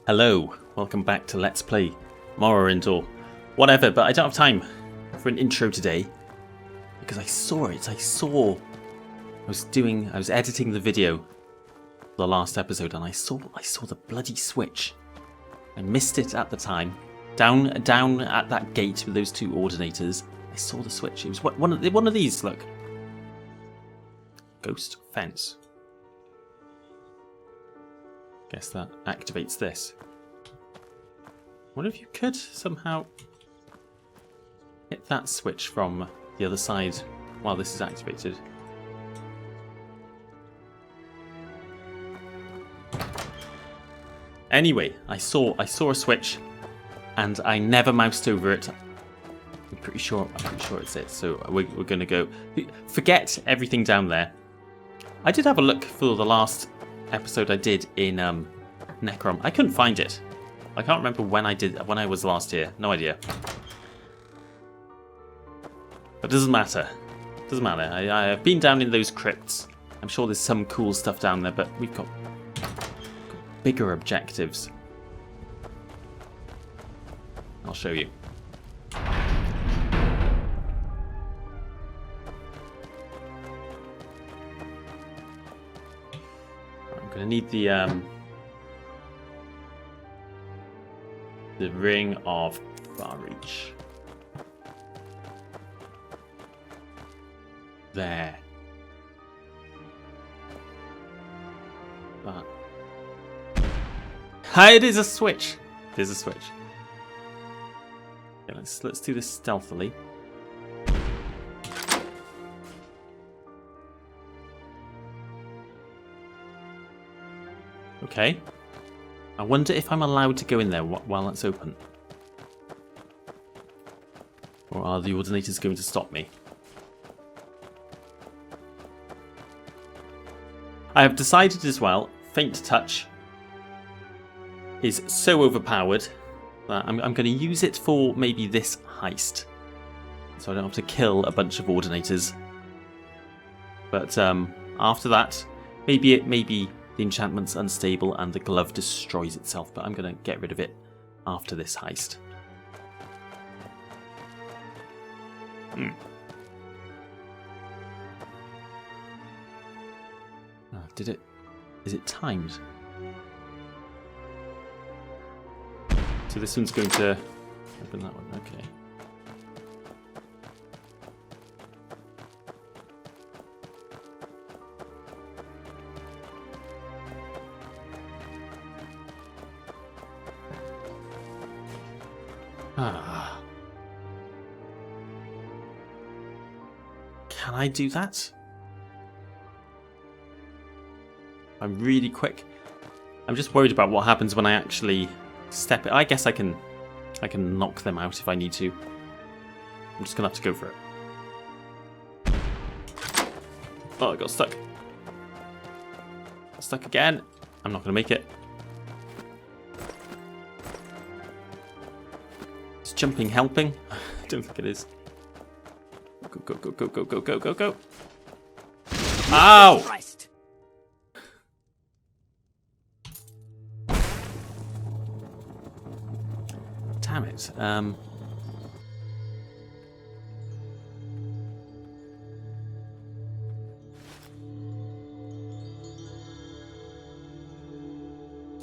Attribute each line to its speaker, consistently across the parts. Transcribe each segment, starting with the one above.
Speaker 1: Hello, welcome back to Let's Play Morrowind or whatever, but I don't have time for an intro today because I saw it. I was editing the video for the last episode and I saw the bloody switch. I missed it at the time. Down at that gate with those two ordinators, I saw the switch. It was one of these, look. Ghost fence. Guess that activates this. What if you could somehow hit that switch from the other side while this is activated? Anyway, I saw a switch and I never moused over it. I'm pretty sure it's it. So we're gonna go. Forget everything down there. I did have a look for the last episode I did in Necrom. I couldn't find it. I can't remember when I was last here. No idea. But it doesn't matter. Doesn't matter. I have been down in those crypts. I'm sure there's some cool stuff down there, but we've got bigger objectives. I'll show you. I'm gonna need the Ring of Far Reach. There. That. Hi, it is a switch. There's a switch. Okay, let's do this stealthily. Okay. I wonder if I'm allowed to go in there while that's open. Or are the ordinators going to stop me? I have decided as well, Faint Touch is so overpowered that I'm going to use it for maybe this heist. So I don't have to kill a bunch of ordinators. But after that, maybe the enchantment's unstable and the glove destroys itself, but I'm going to get rid of it after this heist. Oh, is it timed? So this one's going to open that one, okay. Can I do that? I'm really quick. I'm just worried about what happens when I actually step it. I guess I can knock them out if I need to. I'm just gonna have to go for it. Oh, I got stuck. Stuck again. I'm not gonna make it. Is jumping helping? I don't think it is. Go, go, go, go, go, go, go, go. Ow! Christ. Damn it.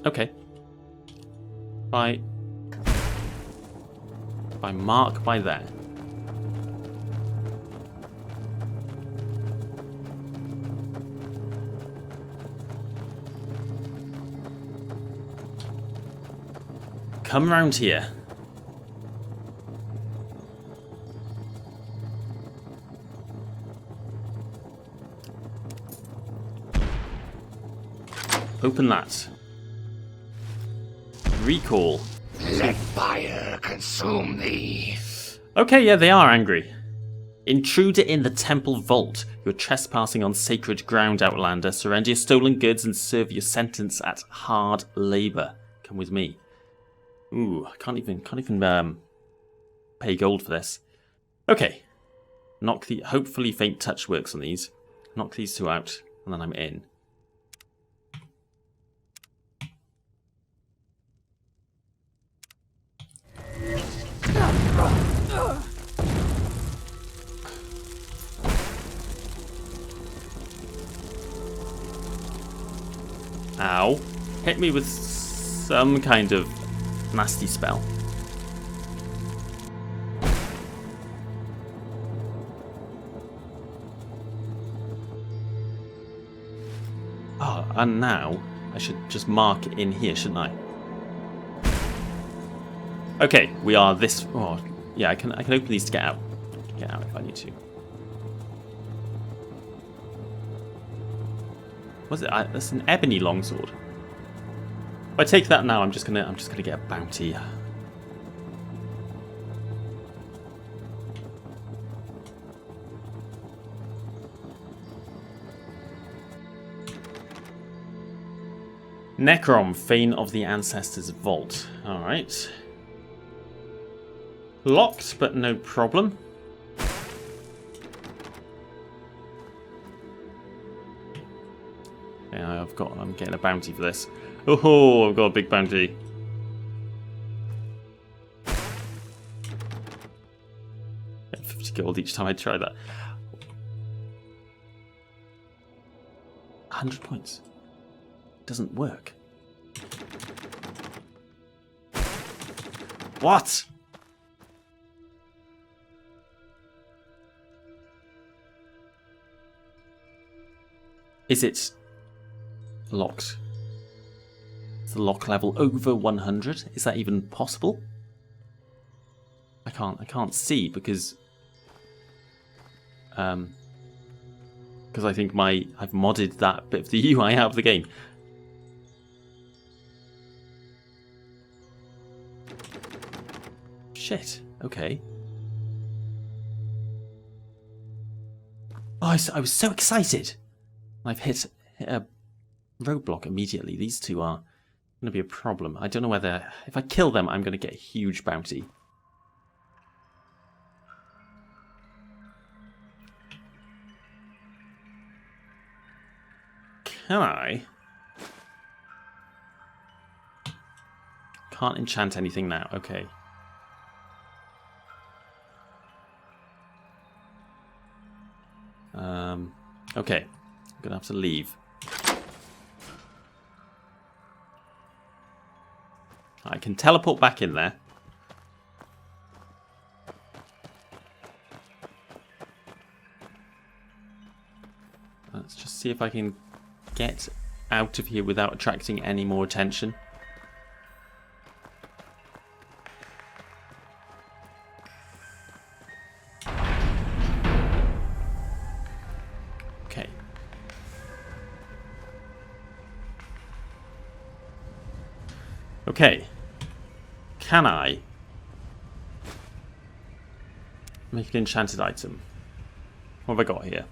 Speaker 1: Okay. If I mark by there. Come round here. Open that. Recall.
Speaker 2: Let fire consume thee.
Speaker 1: Okay, yeah, they are angry. Intruder in the temple vault. You're trespassing on sacred ground, Outlander. Surrender your stolen goods and serve your sentence at hard labor. Come with me. Ooh, I can't even pay gold for this. Okay. Hopefully Faint Touch works on these. Knock these two out, and then I'm in. Ow. Hit me with some kind of nasty spell. Oh, and now I should just mark it in here, shouldn't I? Okay, we are this. Oh, yeah, I can open these to get out. Get out if I need to. Was it? That's an ebony longsword. If I take that now, I'm just gonna get a bounty. Necrom, Fane of the Ancestors Vault. Alright. Locked, but no problem. Yeah, I'm getting a bounty for this. Oh, I've got a big bounty. Get 50 gold each time I try that. 100 points. Doesn't work. What? Is it locked? Is the lock level over 100? Is that even possible? I can't see because I think I've modded that bit of the UI out of the game. Shit. Okay. Oh, I was so excited. I've hit a roadblock immediately. These two are going to be a problem. I don't know whether... If I kill them, I'm going to get a huge bounty. Can I? Can't enchant anything now. Okay. Okay. I'm going to have to leave. I can teleport back in there. Let's just see if I can get out of here without attracting any more attention. Okay. Okay. Can I make an enchanted item? What have I got here?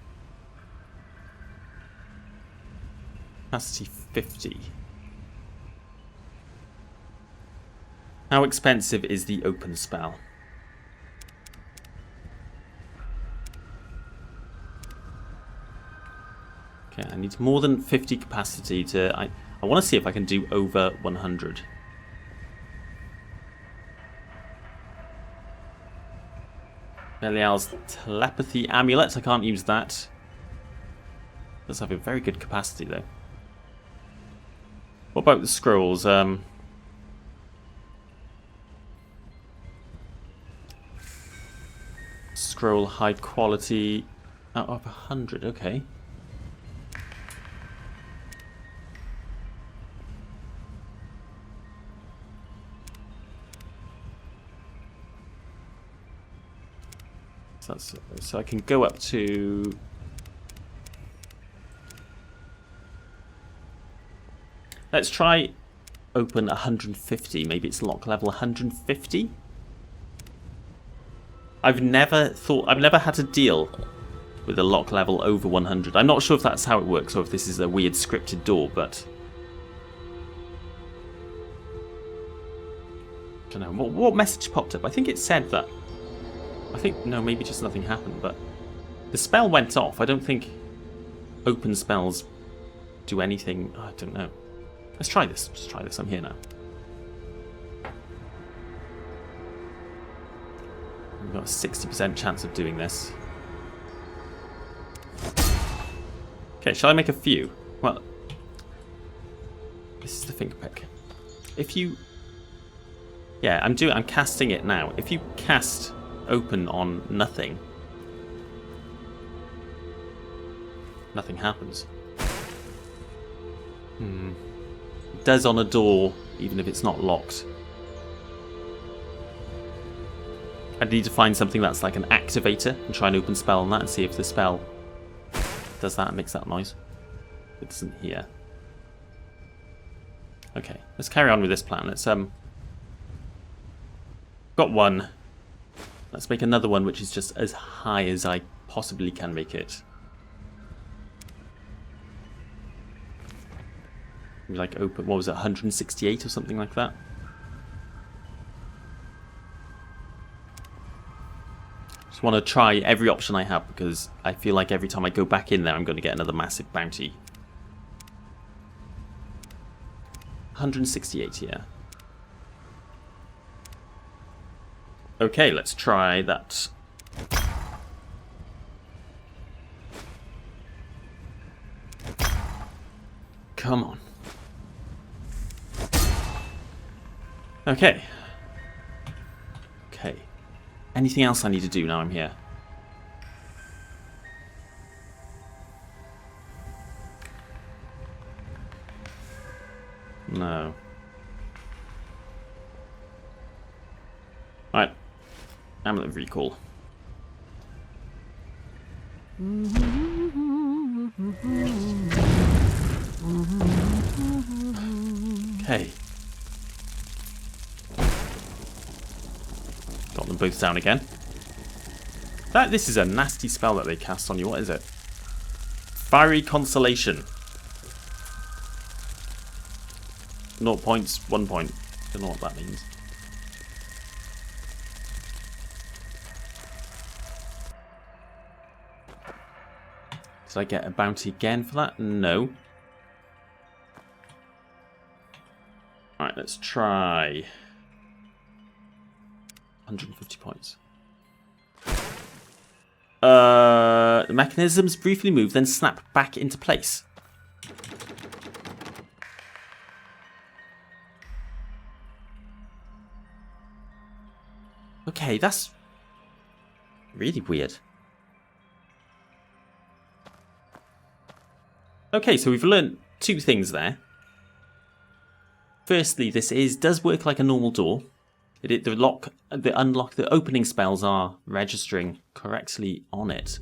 Speaker 1: Capacity 50. How expensive is the open spell? Okay, I need more than 50 capacity to... I want to see if I can do over 100. Belial's telepathy amulet. I can't use that. Does have a very good capacity though. What about the scrolls? Scroll high quality out of 100. Okay. So I can go up to... Let's try open 150. Maybe it's lock level 150. I've never had to deal with a lock level over 100. I'm not sure if that's how it works or if this is a weird scripted door, but I don't know. What message popped up? I think it said that. No, maybe just nothing happened, but the spell went off. I don't think open spells do anything. I don't know. Let's try this. Let's try this. I'm here now. We've got a 60% chance of doing this. Okay, shall I make a few? Well, This is the finger pick. If you... Yeah, I'm casting it now. If you cast open on nothing, nothing happens. It does on a door, even if it's not locked. I need to find something that's like an activator and try and open spell on that and see if the spell does that and makes that noise. It doesn't here. Okay, let's carry on with this plan. Let's got one. Let's make another one which is just as high as I possibly can make it. Like open, what was it, 168 or something like that? Just want to try every option I have because I feel like every time I go back in there I'm going to get another massive bounty. 168 here. Okay, let's try that. Come on. Okay. Okay. Anything else I need to do now I'm here? No. Alright. Amulet of Recall. Okay. Got them both down again. This is a nasty spell that they cast on you. What is it? Fiery Consolation. 0 points, 1 point. Don't know what that means. Did I get a bounty again for that? No. Alright, let's try 150 points. The mechanisms briefly move, then snap back into place. Okay, that's really weird. Okay, so we've learned two things there. Firstly, this does work like a normal door. The opening spells are registering correctly on it.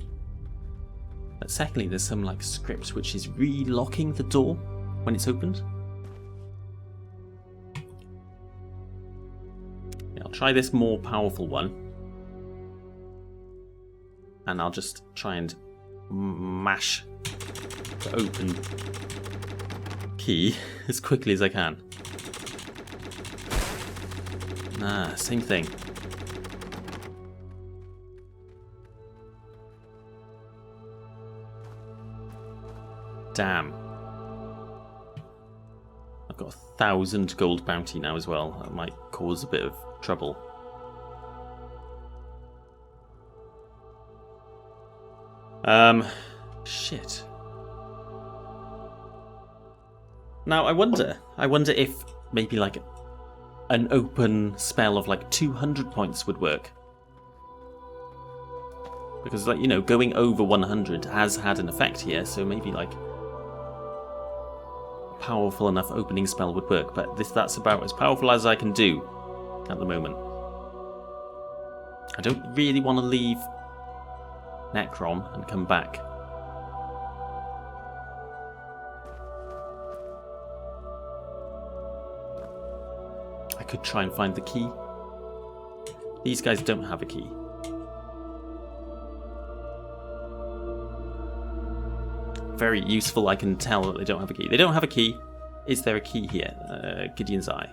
Speaker 1: But secondly, there's some like script which is relocking the door when it's opened. Yeah, I'll try this more powerful one. And I'll just try and mash the open key as quickly as I can. Same thing. Damn. I've got 1,000 gold bounty now as well. That might cause a bit of trouble. Shit. Now I wonder if maybe like an open spell of like 200 points would work. Because, like, you know, going over 100 has had an effect here, so maybe like a powerful enough opening spell would work, but that's about as powerful as I can do at the moment. I don't really want to leave Necron and come back. I could try and find the key. These guys don't have a key. Very useful, I can tell that they don't have a key. They don't have a key. Is there a key here? Gideon's Eye.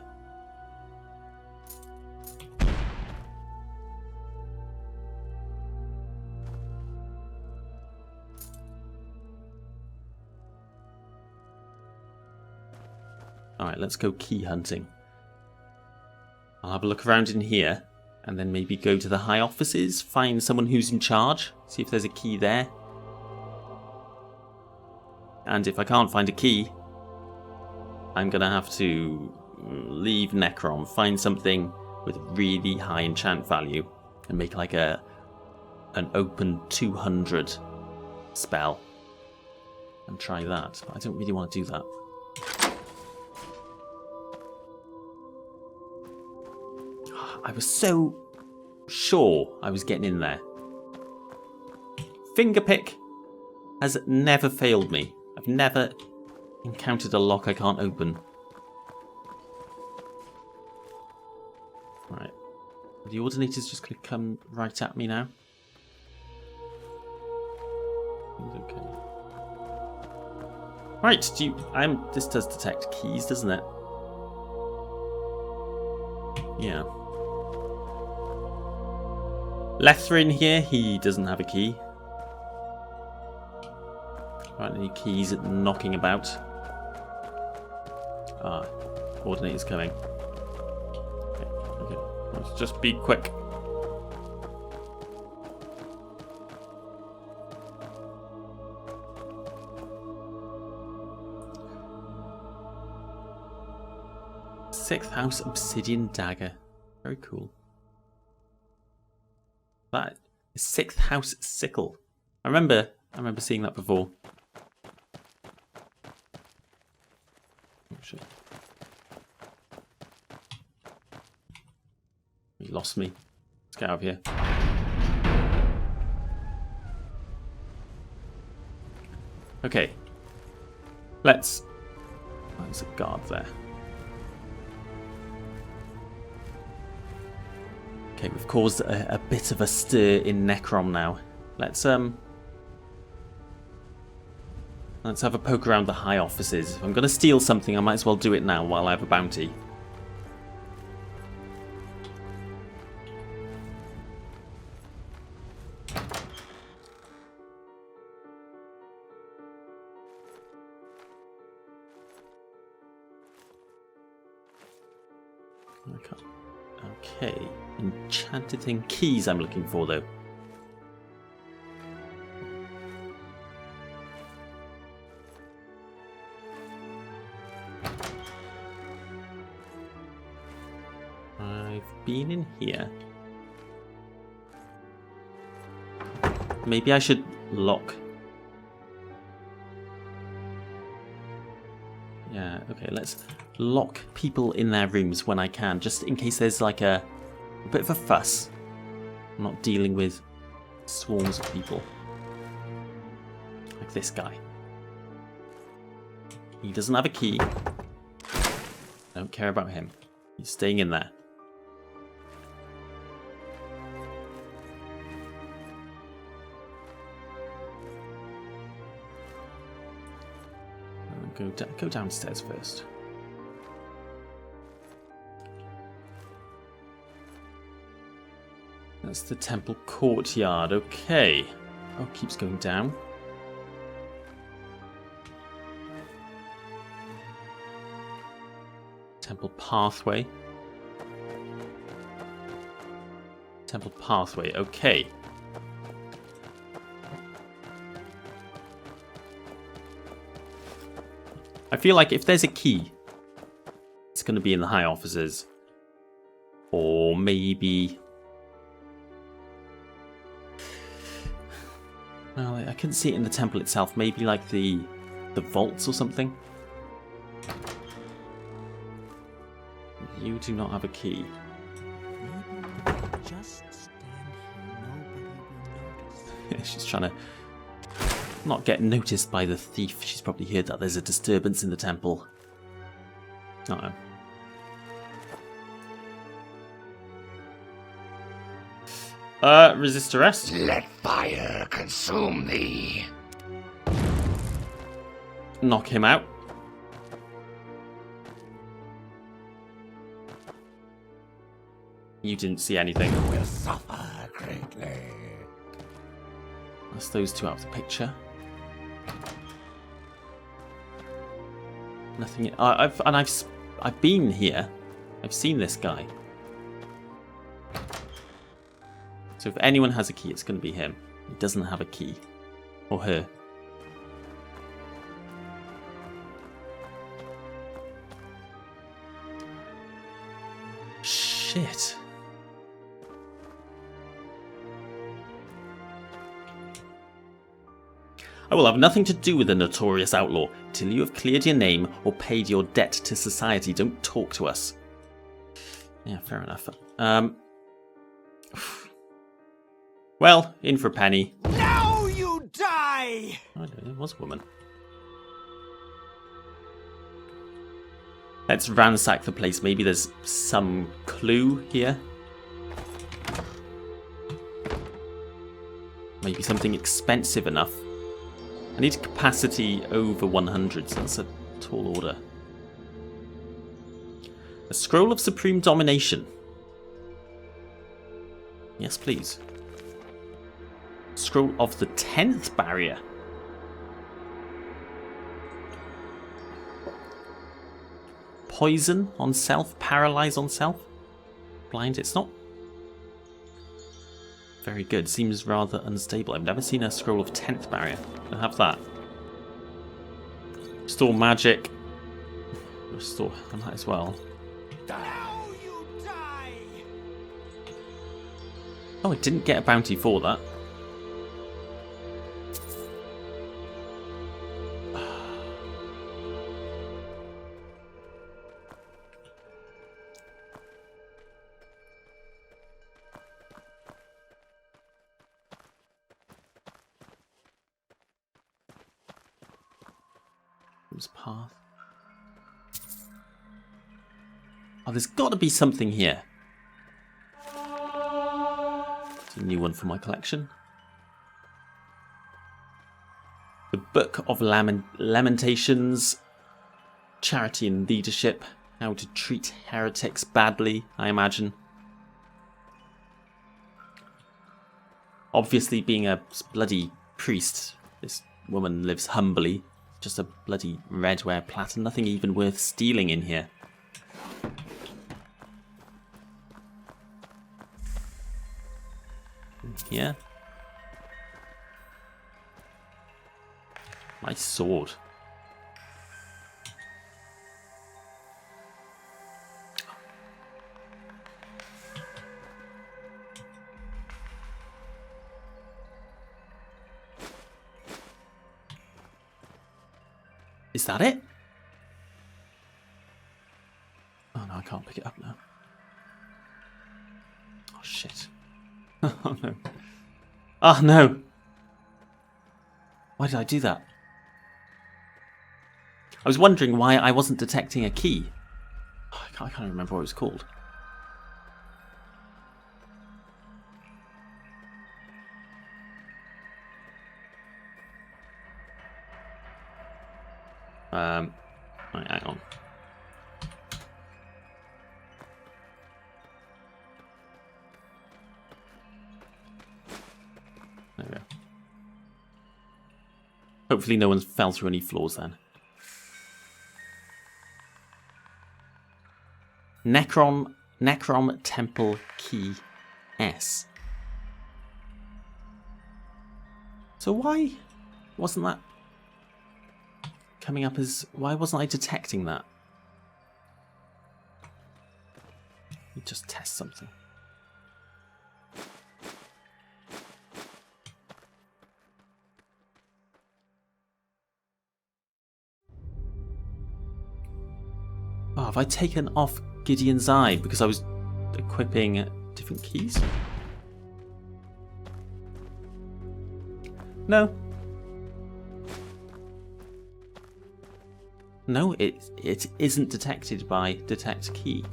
Speaker 1: Alright, let's go key hunting. I'll have a look around in here, and then maybe go to the high offices, find someone who's in charge, see if there's a key there. And if I can't find a key, I'm going to have to leave Necrom, find something with really high enchant value, and make like an open 200 spell. And try that. But I don't really want to do that. I was so sure I was getting in there. Fingerpick has never failed me. I've never encountered a lock I can't open. Right. The Ordinator's just going to come right at me now. Okay. Right, this does detect keys, doesn't it? Yeah. Lethrin here, he doesn't have a key. Right, any keys knocking about? Ah, Ordinator's coming. Okay. Let's just be quick. Sixth House Obsidian Dagger. Very cool. That is Sixth House Sickle. I remember seeing that before. Oh shit. He lost me. Let's get out of here. Okay. Let's... Oh, there's a guard there. Okay, we've caused a bit of a stir in Necrom now. Let's have a poke around the high offices. If I'm going to steal something, I might as well do it now while I have a bounty. Okay, enchanted thing keys I'm looking for though. I've been in here. Maybe I should lock. Yeah, okay, let's lock people in their rooms when I can, just in case there's like a bit of a fuss. I'm not dealing with swarms of people. Like this guy. He doesn't have a key. I don't care about him. He's staying in there. Go downstairs first. That's the temple courtyard. Okay. Oh, it keeps going down. Temple pathway. Temple pathway. Okay. I feel like if there's a key, it's going to be in the high offices. Or maybe... Well, I couldn't see it in the temple itself. Maybe like the vaults or something. You do not have a key.
Speaker 3: Just stand here. Nobody will notice.
Speaker 1: She's trying to not get noticed by the thief. She's probably heard that there's a disturbance in the temple. Uh-oh. Resist arrest.
Speaker 2: Let fire consume thee.
Speaker 1: Knock him out. You didn't see anything.
Speaker 2: You will suffer greatly.
Speaker 1: That's those two out of the picture. Nothing. I've been here. I've seen this guy. So if anyone has a key, it's going to be him. He doesn't have a key, or her. shit. I will have nothing to do with the notorious outlaw till you have cleared your name or paid your debt to society. Don't talk to us. Yeah, fair enough. Well, in for a penny.
Speaker 3: Now you die!
Speaker 1: Oh, it was a woman. Let's ransack the place. Maybe there's some clue here. Maybe something expensive enough. I need capacity over 100, so that's a tall order. A Scroll of Supreme Domination. Yes, please. Scroll of the 10th Barrier. Poison on self, paralyze on self. Blind, it's not very good. Seems rather unstable. I've never seen a Scroll of 10th Barrier. I'll have that. Restore magic. Restore. I might as well.
Speaker 3: Now you die!
Speaker 1: Oh, I didn't get a bounty for that. Path. Oh, there's got to be something here. It's a new one for my collection. The Book of Lamentations. Charity and Leadership. How to treat heretics badly, I imagine. Obviously, being a bloody priest, this woman lives humbly. Just a bloody redware platter. Nothing even worth stealing in here. Yeah. Nice sword. Is that it? Oh no, I can't pick it up now. Oh shit. Oh no. Oh no! Why did I do that? I was wondering why I wasn't detecting a key. Oh, I can't remember what it was called. Right, hang on. There we go. Hopefully no one's fell through any floors then. Necrom Temple Key S. So why wasn't that coming up as... Why wasn't I detecting that? Let me just test something. Oh, have I taken off Gideon's Eye because I was equipping different keys? No. No, it isn't detected by detect key.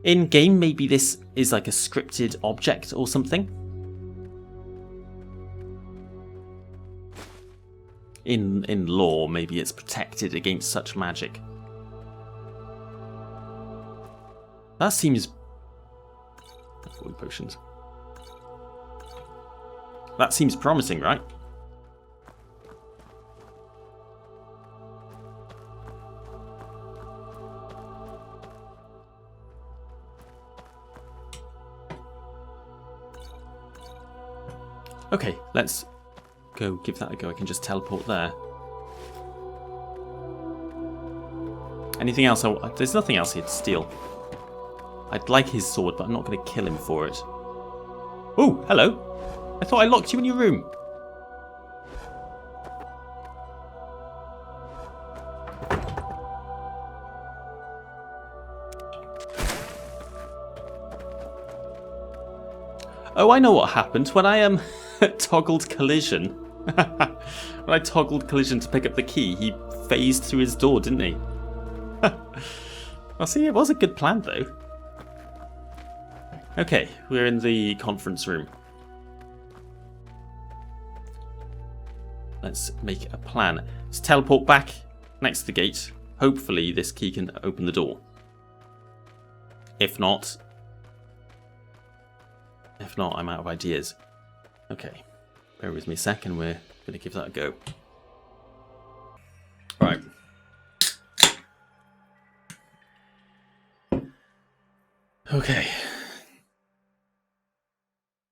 Speaker 1: In game, maybe this is like a scripted object or something. In lore, maybe it's protected against such magic. That seems... 40 potions. That seems promising, right? Okay, let's go give that a go. I can just teleport there. Anything else? There's nothing else here to steal. I'd like his sword, but I'm not going to kill him for it. Oh, hello. I thought I locked you in your room. Oh, I know what happened when I toggled collision. When I toggled collision to pick up the key, he phased through his door, didn't he? Well, see, it was a good plan, though. Okay, we're in the conference room. Let's make a plan. Let's teleport back next to the gate. Hopefully this key can open the door. If not, I'm out of ideas. Okay, bear with me a second. We're going to give that a go. Right. Okay.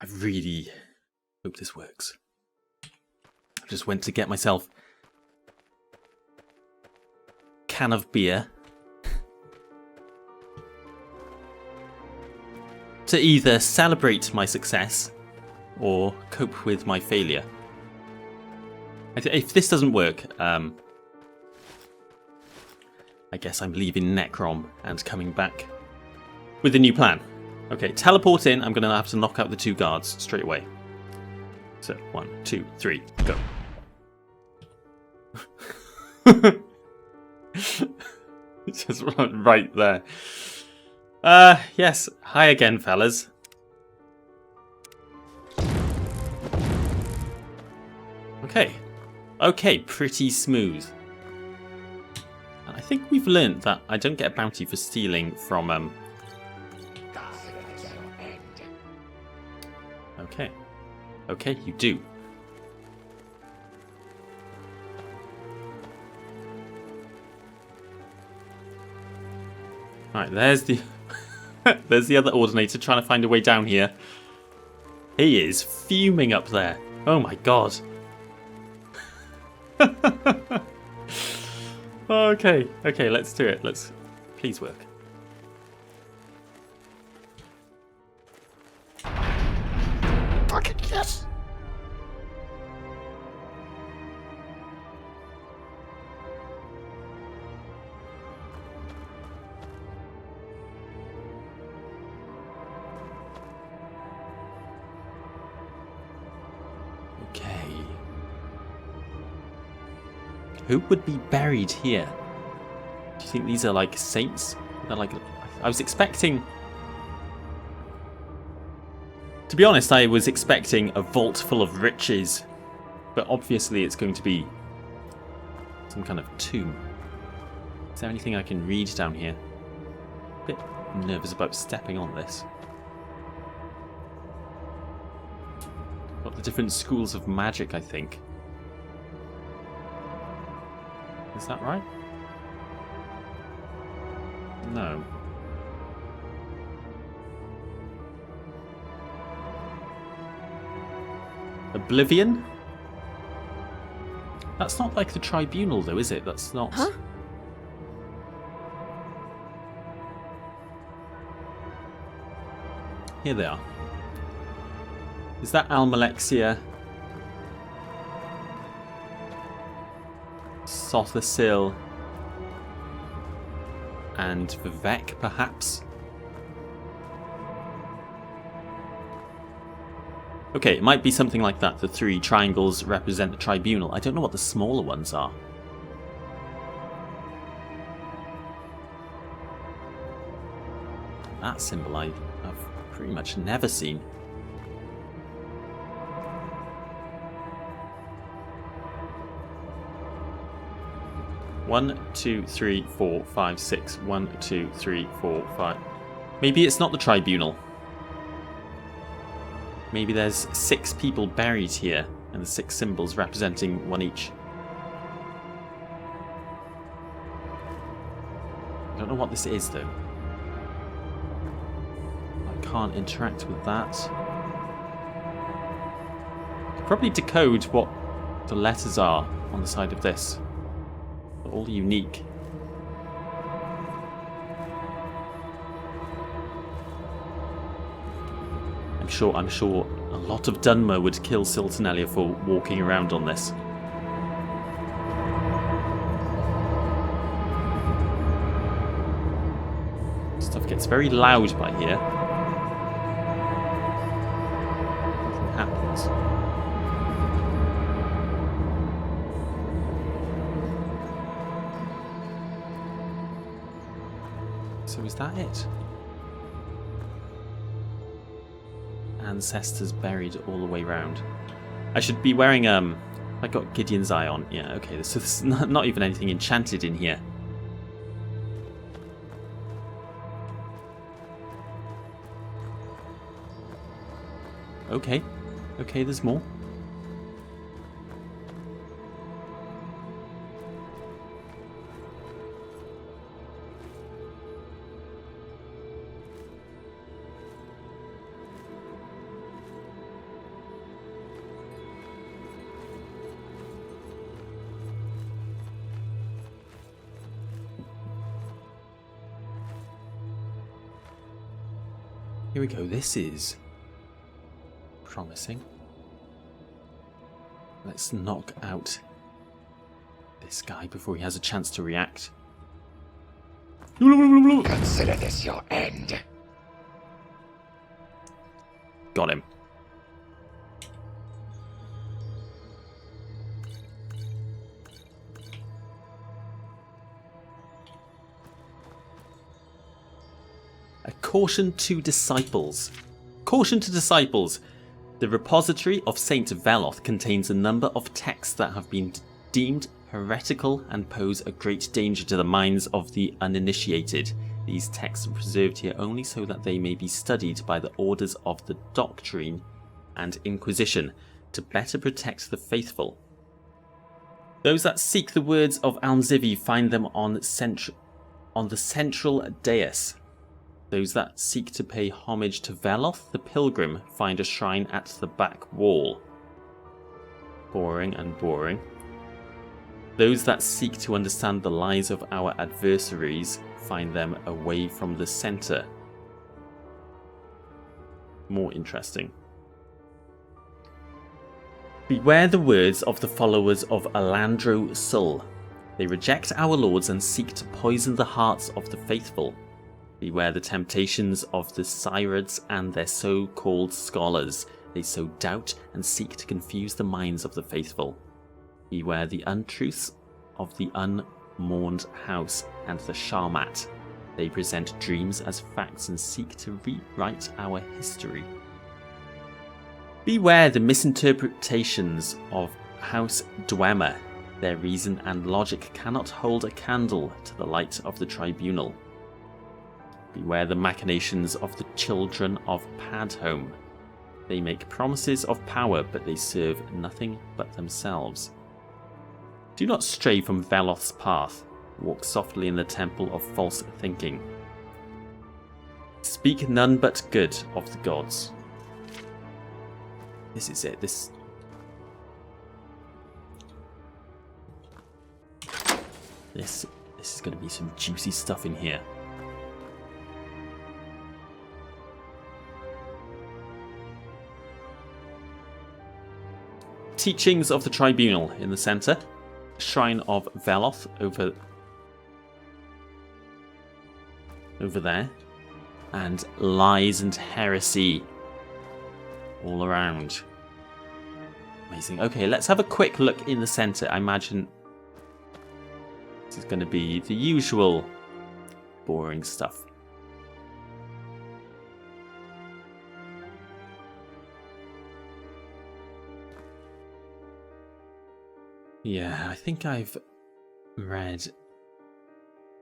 Speaker 1: I really hope this works. I just went to get myself a can of beer to either celebrate my success or cope with my failure. If this doesn't work, I guess I'm leaving Necrom and coming back with a new plan. Okay, teleport in. I'm going to have to knock out the 2 guards straight away. So, 1, 2, 3, go. Just right there. Yes. Hi again, fellas. Okay. Okay, pretty smooth. And I think we've learnt that I don't get a bounty for stealing from, Okay. Okay, you do. Right, there's the there's the other Ordinator trying to find a way down here. He is fuming up there. Oh my god. Okay, okay, let's do it. Let's please work.
Speaker 2: Fucking yes!
Speaker 1: Okay. Who would be buried here? Do you think these are like saints? They're like, I was expecting. To be honest, I was expecting a vault full of riches, but obviously it's going to be some kind of tomb. Is there anything I can read down here? A bit nervous about stepping on this. Got the different schools of magic, I think. Is that right? No. Oblivion? That's not like the Tribunal, though, is it? That's not...
Speaker 4: Huh?
Speaker 1: Here they are. Is that Almalexia? Sathil? And Vivek, perhaps? Okay, it might be something like that. The 3 triangles represent the Tribunal. I don't know what the smaller ones are. That symbol I've pretty much never seen. One, 2, 3, 4, 5, 6. 1, 2, 3, 4, 5. Maybe it's not the Tribunal. Maybe there's 6 people buried here, and the 6 symbols representing one each. I don't know what this is, though. I can't interact with that. I could probably decode what the letters are on the side of this. They're all unique. sure a lot of Dunmer would kill Silternelia for walking around on this. Stuff gets very loud by here. Nothing happens. So is that it? Ancestors buried all the way round. I should be wearing I got Gideon's Eye on. Yeah, okay. So there's not even anything enchanted in here. Okay. Okay, there's more. Here we go. This is promising. Let's knock out this guy before he has a chance to react.
Speaker 2: Consider this your end.
Speaker 1: Got him. A caution to disciples. Caution to disciples. The repository of Saint Veloth contains a number of texts that have been deemed heretical and pose a great danger to the minds of the uninitiated. These texts are preserved here only so that they may be studied by the orders of the Doctrine and Inquisition to better protect the faithful. Those that seek the words of Almzivi find them on the central dais. Those that seek to pay homage to Veloth, the pilgrim, find a shrine at the back wall. Boring and boring. Those that seek to understand the lies of our adversaries find them away from the centre. More interesting. Beware the words of the followers of Alandro Sul. They reject our lords and seek to poison the hearts of the faithful. Beware the temptations of the Cyrids and their so-called scholars. They sow doubt and seek to confuse the minds of the faithful. Beware the untruths of the unmourned house and the Sharmat. They present dreams as facts and seek to rewrite our history. Beware the misinterpretations of House Dwemer. Their reason and logic cannot hold a candle to the light of the Tribunal. Beware the machinations of the children of Padhome. They make promises of power, but they serve nothing but themselves. Do not stray from Veloth's path. Walk softly in the temple of false thinking. Speak none but good of the gods. This is it. This is going to be some juicy stuff in here. Teachings of the Tribunal in the centre. Shrine of Veloth over there. And lies and heresy all around. Amazing. Okay, let's have a quick look in the centre. I imagine this is going to be the usual boring stuff. Yeah, I think I've read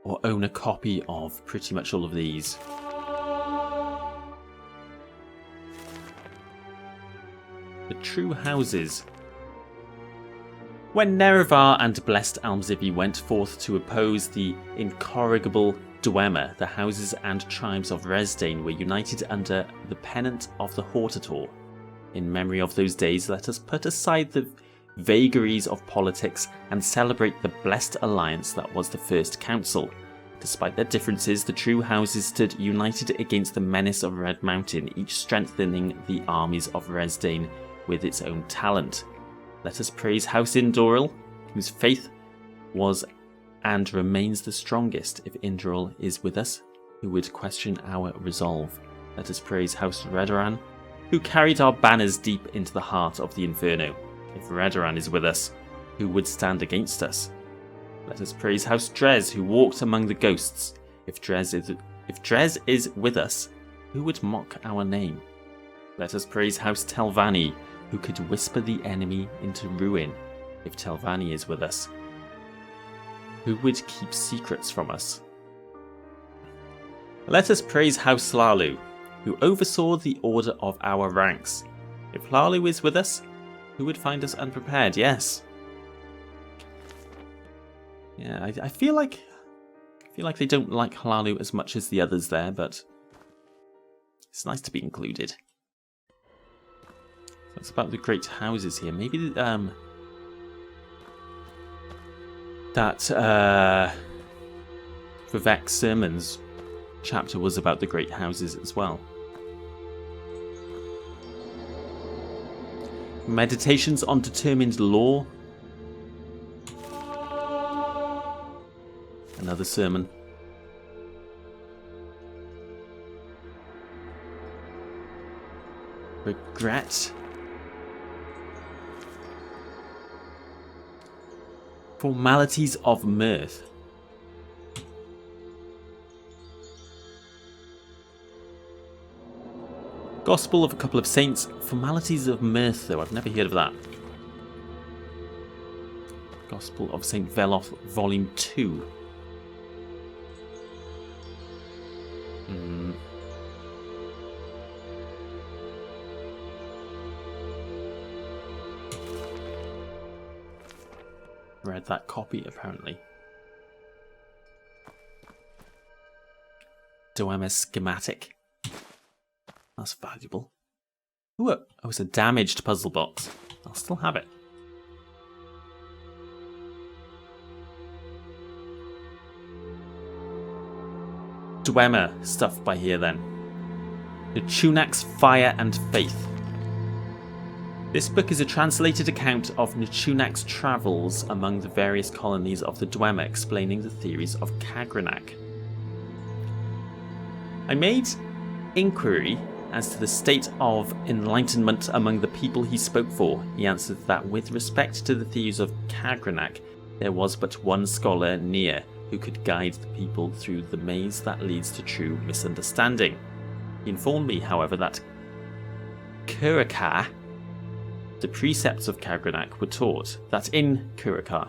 Speaker 1: or own a copy of pretty much all of these. The True Houses. When Nerevar and Blessed Almzivi went forth to oppose the incorrigible Dwemer, the houses and tribes of Resdain were united under the pennant of the Hortator. In memory of those days, let us put aside the vagaries of politics and celebrate the blessed alliance that was the First Council. Despite their differences, the true houses stood united against the menace of Red Mountain, each strengthening the armies of Resdayn with its own talent. Let us praise House Indoril, whose faith was and remains the strongest. If Indoril is with us, who would question our resolve? Let us praise House Redoran, who carried our banners deep into the heart of the Inferno. If Redoran is with us, who would stand against us? Let us praise House Drez, who walked among the ghosts. If Drez is with us, who would mock our name? Let us praise House Telvanni, who could whisper the enemy into ruin. If Telvanni is with us, who would keep secrets from us? Let us praise House Hlaalu, who oversaw the order of our ranks. If Hlaalu is with us, who would find us unprepared? Yes. Yeah, I feel like they don't like Hlaalu as much as the others there, but it's nice to be included. That's about the great houses here. Maybe that Vivek Sermon's chapter was about the great houses as well. Meditations on determined law. Another sermon. Regret. Formalities of mirth. Gospel of a couple of saints. Formalities of mirth, though. I've never heard of that. Gospel of St. Veloth, Volume 2. Read that copy, apparently. Dwemer schematic. That's valuable. Ooh, oh, it's a damaged puzzle box. I'll still have it. Dwemer stuff by here then. The Tunak's Fire and Faith. This book is a translated account of Nchunak's travels among the various colonies of the Dwemer, explaining the theories of Kagrenak. I made inquiry as to the state of enlightenment among the people he spoke for. He answered that with respect to the theories of Kagrenak, there was but one scholar near who could guide the people through the maze that leads to true misunderstanding. He informed me, however, that Kurakar, the precepts of Kagrenak, were taught, that in Kurakar,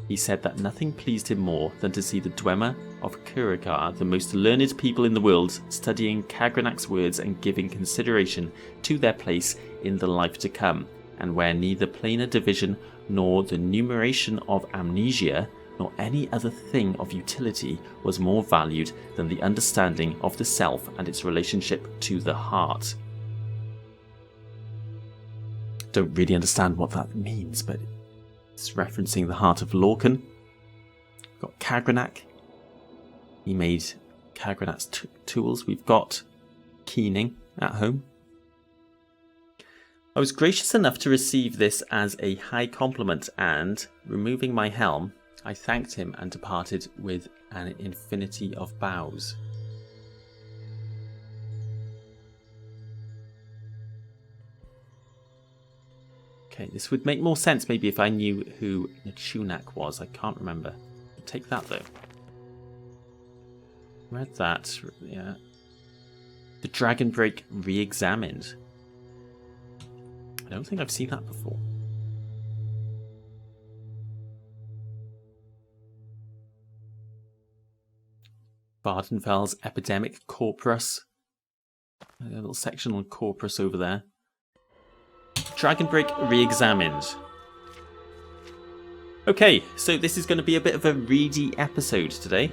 Speaker 1: he said that nothing pleased him more than to see the Dwemer of Kurakar, the most learned people in the world, studying Kagrenak's words and giving consideration to their place in the life to come, and where neither planar division nor the numeration of amnesia nor any other thing of utility was more valued than the understanding of the self and its relationship to the heart. Don't really understand what that means, but it's referencing the heart of Lorcan. Got Kagrenak. He made Kagrenak's tools. We've got Keening at home. I was gracious enough to receive this as a high compliment, and, removing my helm, I thanked him and departed with an infinity of bows. Okay, this would make more sense maybe if I knew who Nchunak was. I can't remember. I'll take that though. Read that, yeah. The Dragon Break Re-Examined. I don't think I've seen that before. Vvardenfell's Epidemic Corpus. A little section on Corpus over there. Dragon Break Re-Examined. Okay, so this is going to be a bit of a reedy episode today.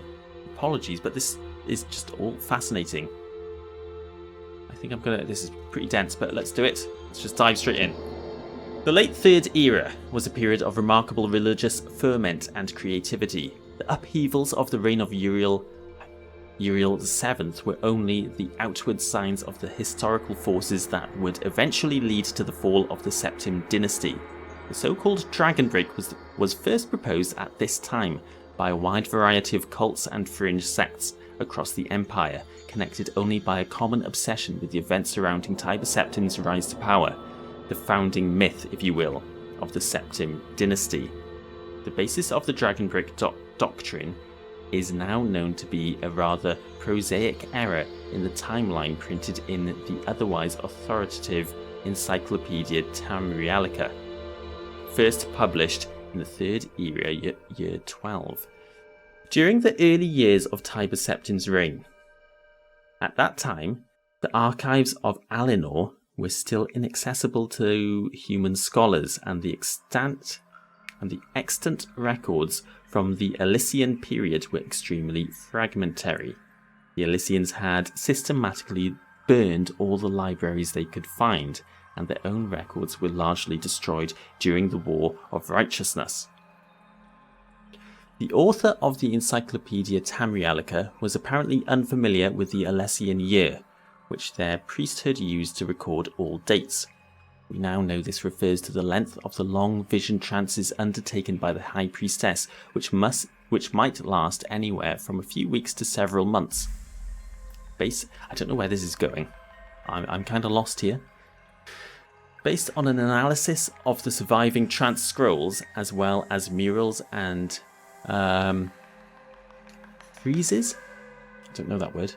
Speaker 1: Apologies, but this is just all fascinating. I think I'm gonna... This is pretty dense, but let's do it. Let's just dive straight in. The late Third Era was a period of remarkable religious ferment and creativity. The upheavals of the reign of Uriel VII were only the outward signs of the historical forces that would eventually lead to the fall of the Septim dynasty. The so-called Dragon Break was first proposed at this time by a wide variety of cults and fringe sects across the empire, connected only by a common obsession with the events surrounding Tiber Septim's rise to power, the founding myth, if you will, of the Septim dynasty. The basis of the Dragon Break doctrine is now known to be a rather prosaic error in the timeline printed in the otherwise authoritative Encyclopedia Tamrielica, first published in the Third Era, year 12. During the early years of Tiber Septim's reign, at that time, the archives of Alinor were still inaccessible to human scholars, and the extant records from the Elysian period were extremely fragmentary. The Elysians had systematically burned all the libraries they could find, and their own records were largely destroyed during the War of Righteousness. The author of the Encyclopedia Tamrielica was apparently unfamiliar with the Elysian year, which their priesthood used to record all dates. We now know this refers to the length of the long vision trances undertaken by the High Priestess, which might last anywhere from a few weeks to several months. I don't know where this is going. I'm kind of lost here. Based on an analysis of the surviving trance scrolls, as well as murals and friezes, I don't know that word,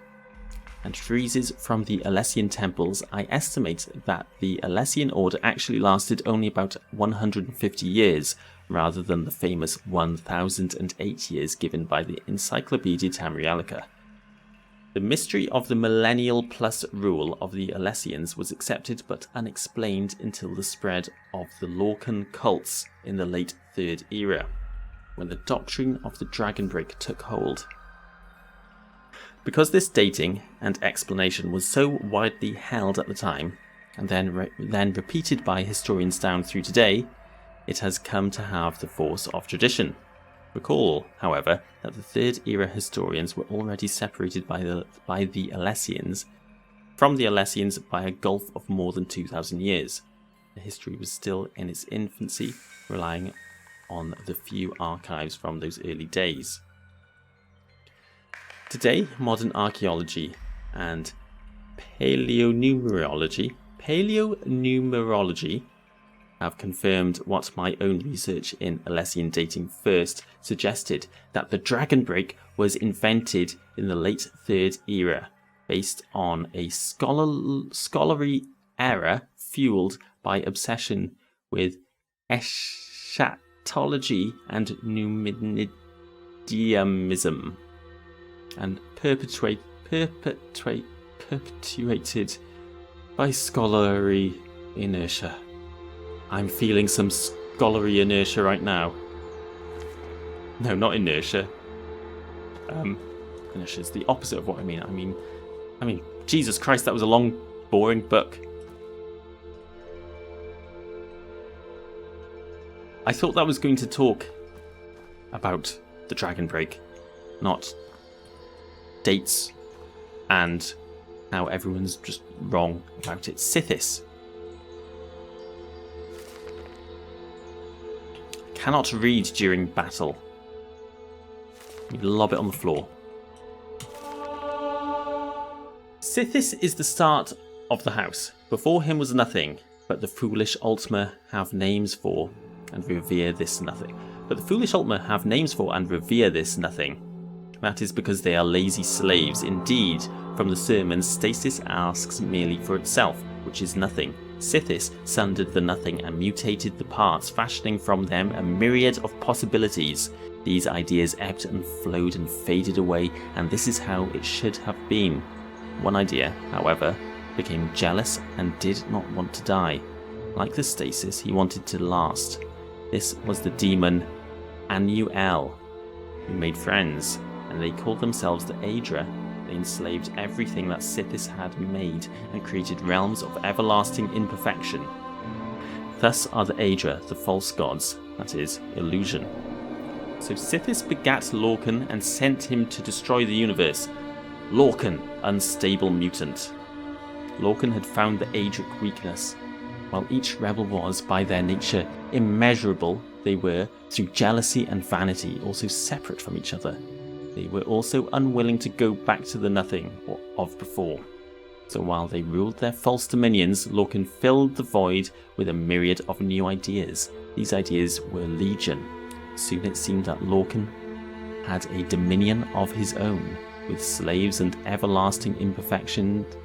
Speaker 1: and friezes from the Elysian temples, I estimate that the Elysian Order actually lasted only about 150 years, rather than the famous 1008 years given by the Encyclopedia Tamrielica. The mystery of the millennial plus rule of the Elysians was accepted but unexplained until the spread of the Lorcan cults in the late Third Era, when the doctrine of the Dragon Break took hold. Because this dating and explanation was so widely held at the time, and then repeated by historians down through today, it has come to have the force of tradition. Recall, however, that the Third Era historians were already separated by the Elysians from the Elysians by a gulf of more than 2,000 years. The history was still in its infancy, relying on the few archives from those early days. Today, modern archaeology and paleonumerology have confirmed what my own research in Elysian dating first suggested, that the Dragon Break was invented in the late Third Era, based on a scholarly error fueled by obsession with eschatology and numidianism, and perpetuated by scholarly inertia. I'm feeling some scholarly inertia right now. No, not inertia. Inertia is the opposite of what I mean. I mean, Jesus Christ, that was a long, boring book. I thought that was going to talk about the Dragon Break, not dates and how everyone's just wrong about it. Sithis. Cannot read during battle. You lob it on the floor. Sithis is the start of the house. Before him was nothing, but the foolish Altmer have names for and revere this nothing. That is because they are lazy slaves. Indeed, from the sermon, stasis asks merely for itself, which is nothing. Sithis sundered the nothing and mutated the parts, fashioning from them a myriad of possibilities. These ideas ebbed and flowed and faded away, and this is how it should have been. One idea, however, became jealous and did not want to die. Like the stasis, he wanted to last. This was the demon Anuel, who made friends, and they called themselves the Daedra. They enslaved everything that Sithis had made and created realms of everlasting imperfection. Thus are the Daedra, the false gods, that is, illusion. So Sithis begat Lorcan and sent him to destroy the universe. Lorcan, unstable mutant. Lorcan had found the Adric weakness. While each rebel was, by their nature, immeasurable, they were, through jealousy and vanity, also separate from each other. They were also unwilling to go back to the nothing of before. So while they ruled their false dominions, Lorcan filled the void with a myriad of new ideas. These ideas were legion. Soon it seemed that Lorcan had a dominion of his own, with slaves and everlasting imperfections,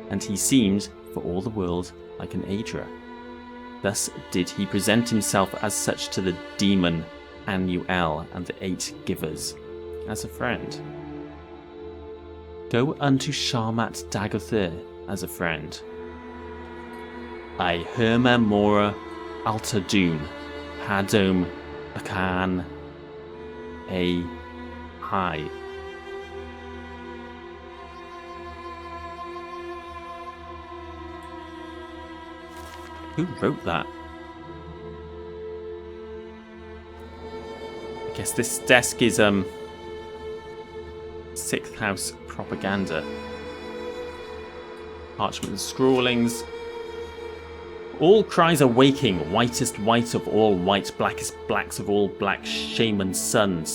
Speaker 1: and he seemed, for all the world, like an Daedra. Thus did he present himself as such to the demon Anuel and the 8 givers, as a friend. Go unto Sharmat Dagothir as a friend. I Herma Mora Altadun, Hadom Akan A High. Who wrote that? I guess this desk is 6th House propaganda. Parchment and scrawlings. All cries are waking, whitest white of all white, blackest blacks of all black, shaman, sun,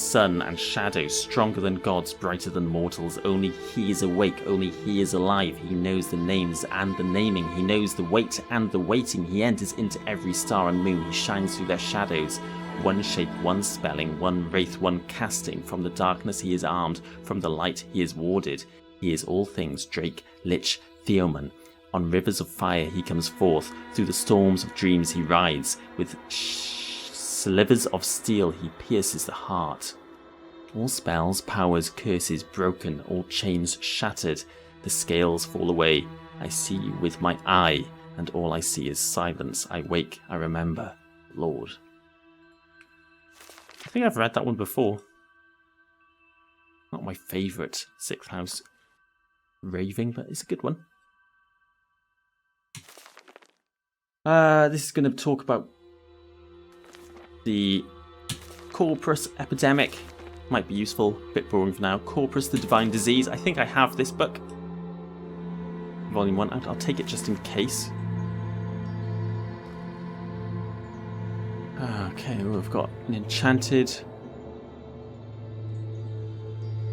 Speaker 1: and shadow, stronger than gods, brighter than mortals. Only he is awake, only he is alive. He knows the names and the naming, he knows the weight and the waiting. He enters into every star and moon, he shines through their shadows. One shape, one spelling, one wraith, one casting. From the darkness he is armed, from the light he is warded. He is all things, Drake, Lich, Theoman. On rivers of fire he comes forth, through the storms of dreams he rides. With slivers of steel he pierces the heart. All spells, powers, curses broken, all chains shattered. The scales fall away. I see you with my eye, and all I see is silence. I wake, I remember, Lord. I think I've read that one before. Not my favourite 6th House raving, but it's a good one. This is going to talk about the Corpus epidemic. Might be useful, a bit boring for now. Corpus, the divine disease. I think I have this book. Volume 1. I'll take it just in case. Okay, well, we've got an enchanted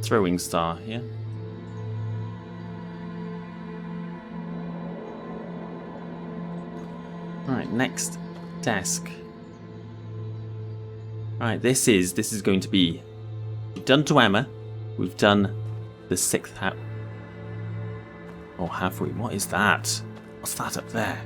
Speaker 1: throwing star here. Right, next desk. Right, this is going to be. We've done dwemer. We've done the 6th house. Or have we? What is that? What's that up there?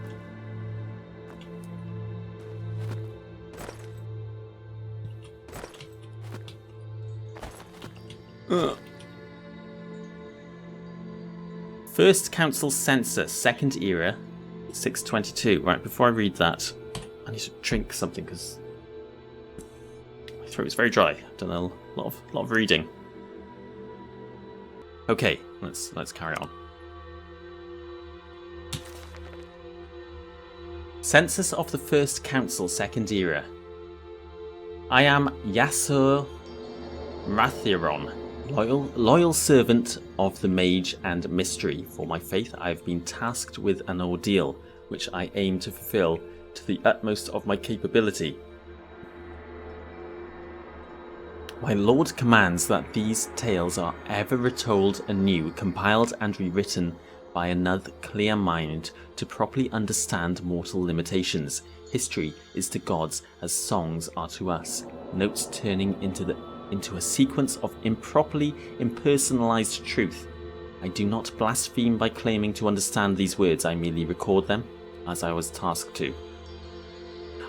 Speaker 1: First Council Censor, 2nd Era, 622. Right, before I read that, I need to drink something because my throat is very dry. I've done a lot of reading. Okay, let's carry on. Census of the First Council, 2nd Era. I am Yasur Rathiron, loyal servant of the Mage and Mystery. For my faith I have been tasked with an ordeal, which I aim to fulfill to the utmost of my capability. My Lord commands that these tales are ever retold anew, compiled and rewritten by another clear mind to properly understand mortal limitations. History is to gods as songs are to us, notes turning into a sequence of improperly impersonalized truth. I do not blaspheme by claiming to understand these words, I merely record them as I was tasked to.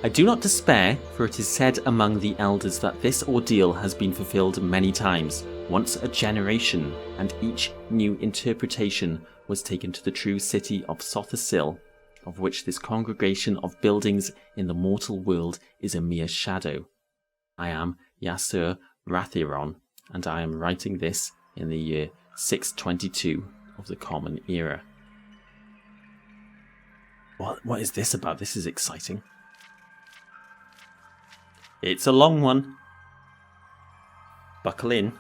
Speaker 1: I do not despair, for it is said among the elders that this ordeal has been fulfilled many times, once a generation, and each new interpretation was taken to the true city of Sathil, of which this congregation of buildings in the mortal world is a mere shadow. I am Yasur Rathiron, and I am writing this in the year 622 of the Common Era. What is this about? This is exciting. It's a long one. Buckle in.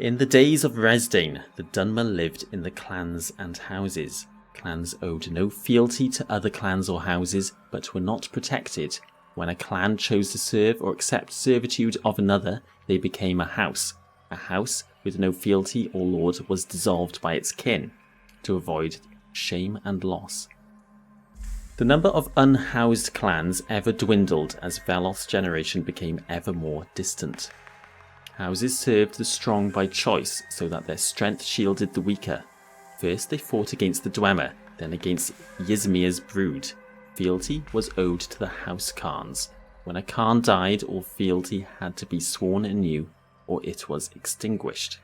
Speaker 1: In the days of Resdayn, the Dwemer lived in the clans and houses. Clans owed no fealty to other clans or houses, but were not protected. When a clan chose to serve or accept servitude of another, they became a house. A house with no fealty or lord was dissolved by its kin, to avoid shame and loss. The number of unhoused clans ever dwindled as Veloth's generation became ever more distant. Houses served the strong by choice, so that their strength shielded the weaker. First they fought against the Dwemer, then against Ysmir's brood. Fealty was owed to the House Khans. When a Khan died, all fealty had to be sworn anew, or it was extinguished.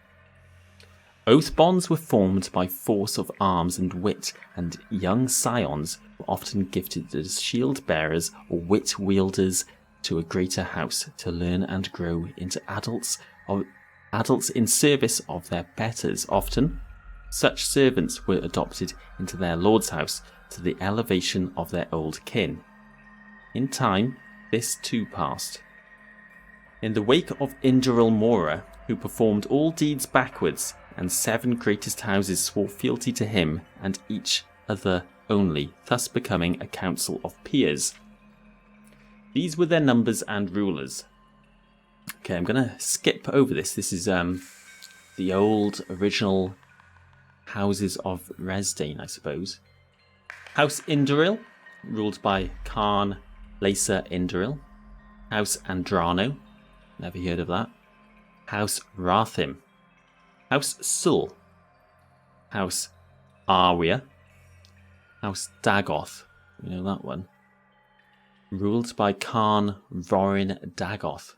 Speaker 1: Oath bonds were formed by force of arms and wit, and young scions were often gifted as shield bearers or wit wielders to a greater house to learn and grow into adults in service of their betters. Often, such servants were adopted into their lord's house to the elevation of their old kin. In time, this too passed. In the wake of Induril Mora, who performed all deeds backwards, and 7 greatest houses swore fealty to him and each other only, thus becoming a council of peers. These were their numbers and rulers. Okay, I'm going to skip over this. This is the old original houses of Resdayn, I suppose. House Induril, ruled by Khan Lacer Induril. House Andrano, never heard of that. House Rathim. House Sul. House Arwia. House Dagoth, you know that one. Ruled by Khan Vorin Dagoth.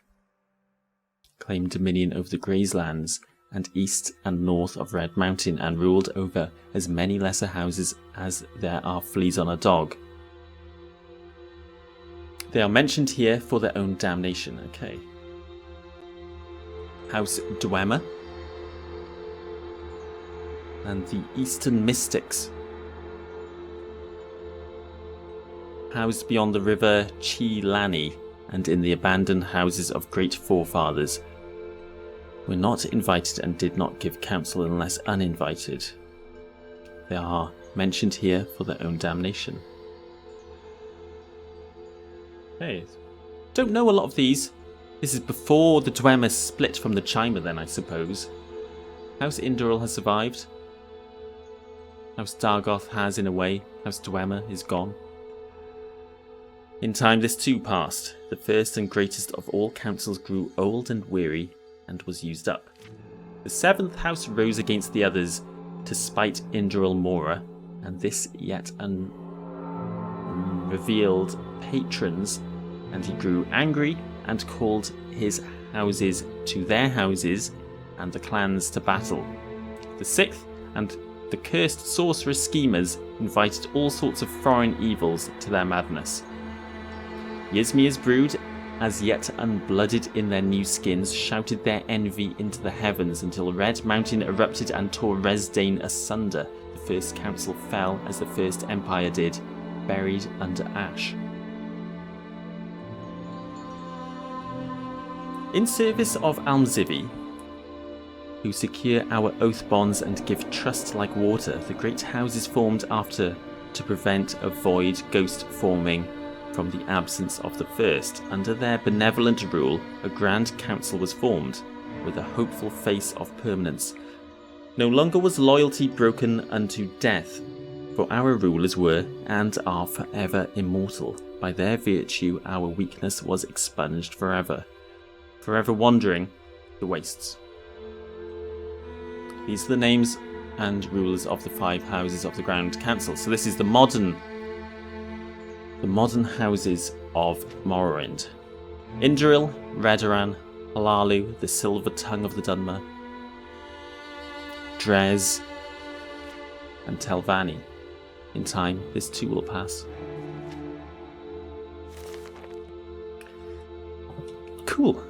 Speaker 1: Claimed dominion over the Grazelands and east and north of Red Mountain, and ruled over as many lesser houses as there are fleas on a dog. They are mentioned here for their own damnation. Okay. House Dwemer. And the Eastern Mystics. Housed beyond the river Chi Lani and in the abandoned houses of great forefathers. Were not invited and did not give counsel unless uninvited. They are mentioned here for their own damnation. Hey, don't know a lot of these. This is before the Dwemer split from the Chimer then, I suppose. House Induril has survived. House Dagoth has in a way. House Dwemer is gone. In time this too passed. The first and greatest of all councils grew old and weary and was used up. The 7th house rose against the others to spite Induril Mora, and this yet unrevealed patrons, and he grew angry and called his houses to their houses and the clans to battle. The 6th and the cursed sorceress schemers invited all sorts of foreign evils to their madness. Ysmir's brood, as yet unblooded in their new skins, shouted their envy into the heavens until Red Mountain erupted and tore Resdayn asunder. The first council fell as the first empire did, buried under ash. In service of Almzivi, who secure our oath bonds and give trust like water, the great houses formed after to prevent a void ghost forming from the absence of the first. Under their benevolent rule, a grand council was formed, with a hopeful face of permanence. No longer was loyalty broken unto death, for our rulers were, and are forever immortal. By their virtue our weakness was expunged forever, forever wandering the wastes. These are the names and rulers of the 5 houses of the Grand Council. So this is the modern houses of Morrowind. Induril, Redoran, Hlaalu, the silver tongue of the Dwemer, Drez, and Telvanni. In time, this too will pass. Cool.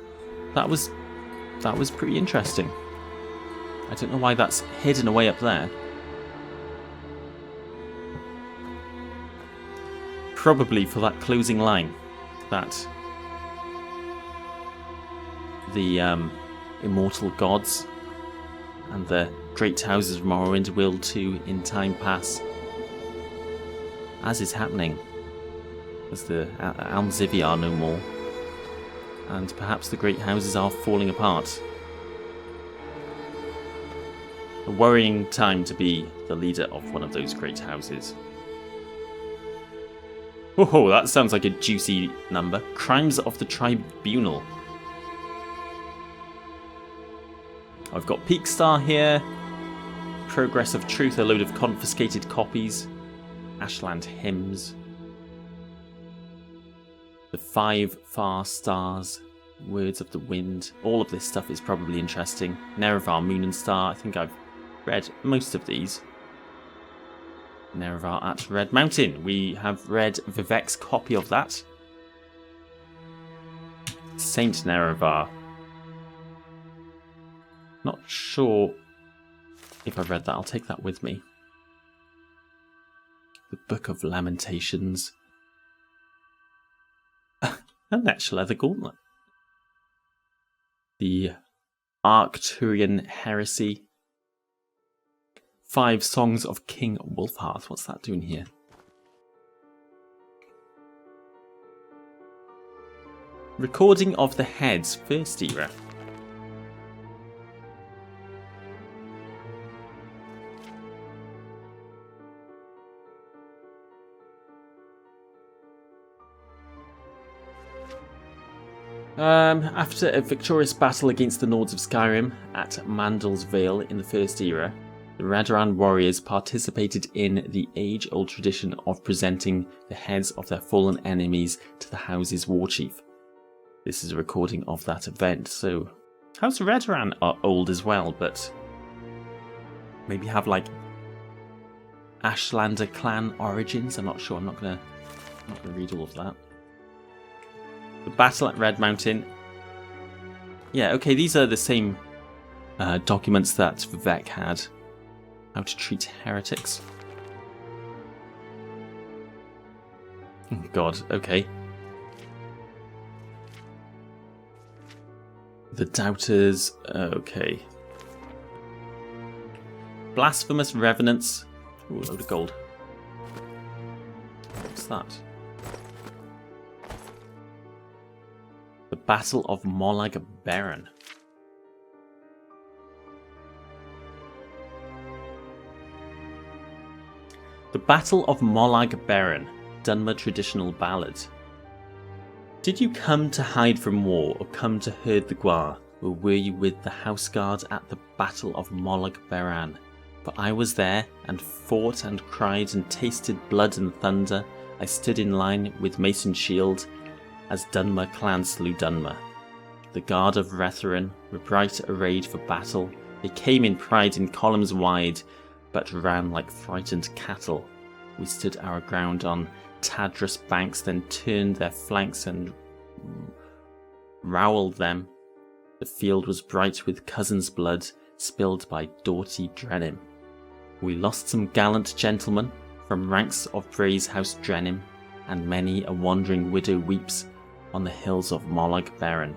Speaker 1: That was pretty interesting. I don't know why that's hidden away up there. Probably for that closing line, that the immortal gods and the great houses of Morrowind will too in time pass. As is happening, as the Almzivi are no more, and perhaps the great houses are falling apart. A worrying time to be the leader of one of those great houses. Oh, that sounds like a juicy number. Crimes of the Tribunal. I've got Peakstar here. Progress of Truth, a load of confiscated copies. Ashland Hymns. The 5 Far Stars. Words of the Wind. All of this stuff is probably interesting. Nerevar, Moon and Star. I think I've read most of these. Nerevar at Red Mountain. We have read Vivek's copy of that. Saint Nerevar. Not sure if I've read that. I'll take that with me. The Book of Lamentations. A Netch leather gauntlet. The Arcturian Heresy. 5 Songs of King Wolfhearth. What's that doing here? Recording of the Heads, First Era. After a victorious battle against the Nords of Skyrim at Mandal's Vale in the First Era, the Redoran warriors participated in the age-old tradition of presenting the heads of their fallen enemies to the house's warchief. This is a recording of that event, so House Redoran are old as well, but maybe have like Ashlander clan origins. I'm not sure. I'm not gonna read all of that. The battle at Red Mountain. Yeah, okay, these are the same documents that Vivek had. How to treat heretics. Oh God, okay. The Doubters, okay. Blasphemous Revenants. Ooh, a load of gold. What's that? The Battle of Molag Baron. The Battle of Molag Baron, Dunmer traditional ballad. Did you come to hide from war, or come to herd the Gwar, or were you with the house guard at the Battle of Molag Baran? For I was there, and fought and cried and tasted blood and thunder. I stood in line with mace and shield, as Dunmer clan slew Dunmer. The guard of Redoran were bright arrayed for battle. They came in pride in columns wide, but ran like frightened cattle. We stood our ground on Tadras banks, then turned their flanks and rowelled them. The field was bright with cousins' blood, spilled by doughty Drenim. We lost some gallant gentlemen from ranks of Bray's house Drenim, and many a wandering widow weeps on the hills of Molag Baron.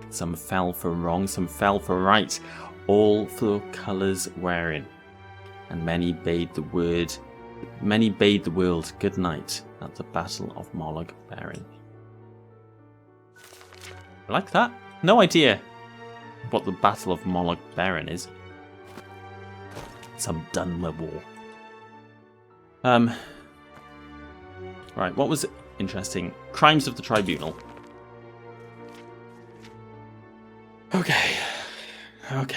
Speaker 1: Some fell for wrong, some fell for right, all for colours wearing. And many bade the world good night at the Battle of Molag Baron. I like that. No idea what the Battle of Molag Baron is. Some Dunmer war. Right, what was interesting? Crimes of the Tribunal. Okay. I'm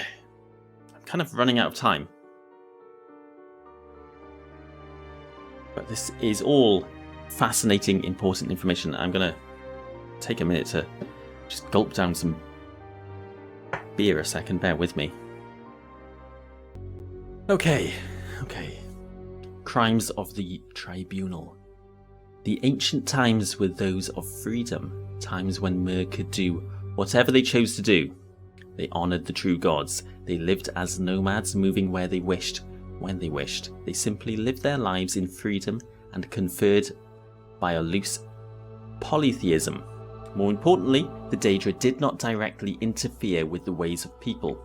Speaker 1: kind of running out of time. But this is all fascinating, important information. I'm going to take a minute to just gulp down some beer a second. Bear with me. Okay. Crimes of the Tribunal. The ancient times were those of freedom, times when Mer could do whatever they chose to do. They honoured the true gods. They lived as nomads, moving where they wished, when they wished. They simply lived their lives in freedom and conferred by a loose polytheism. More importantly, the Daedra did not directly interfere with the ways of people.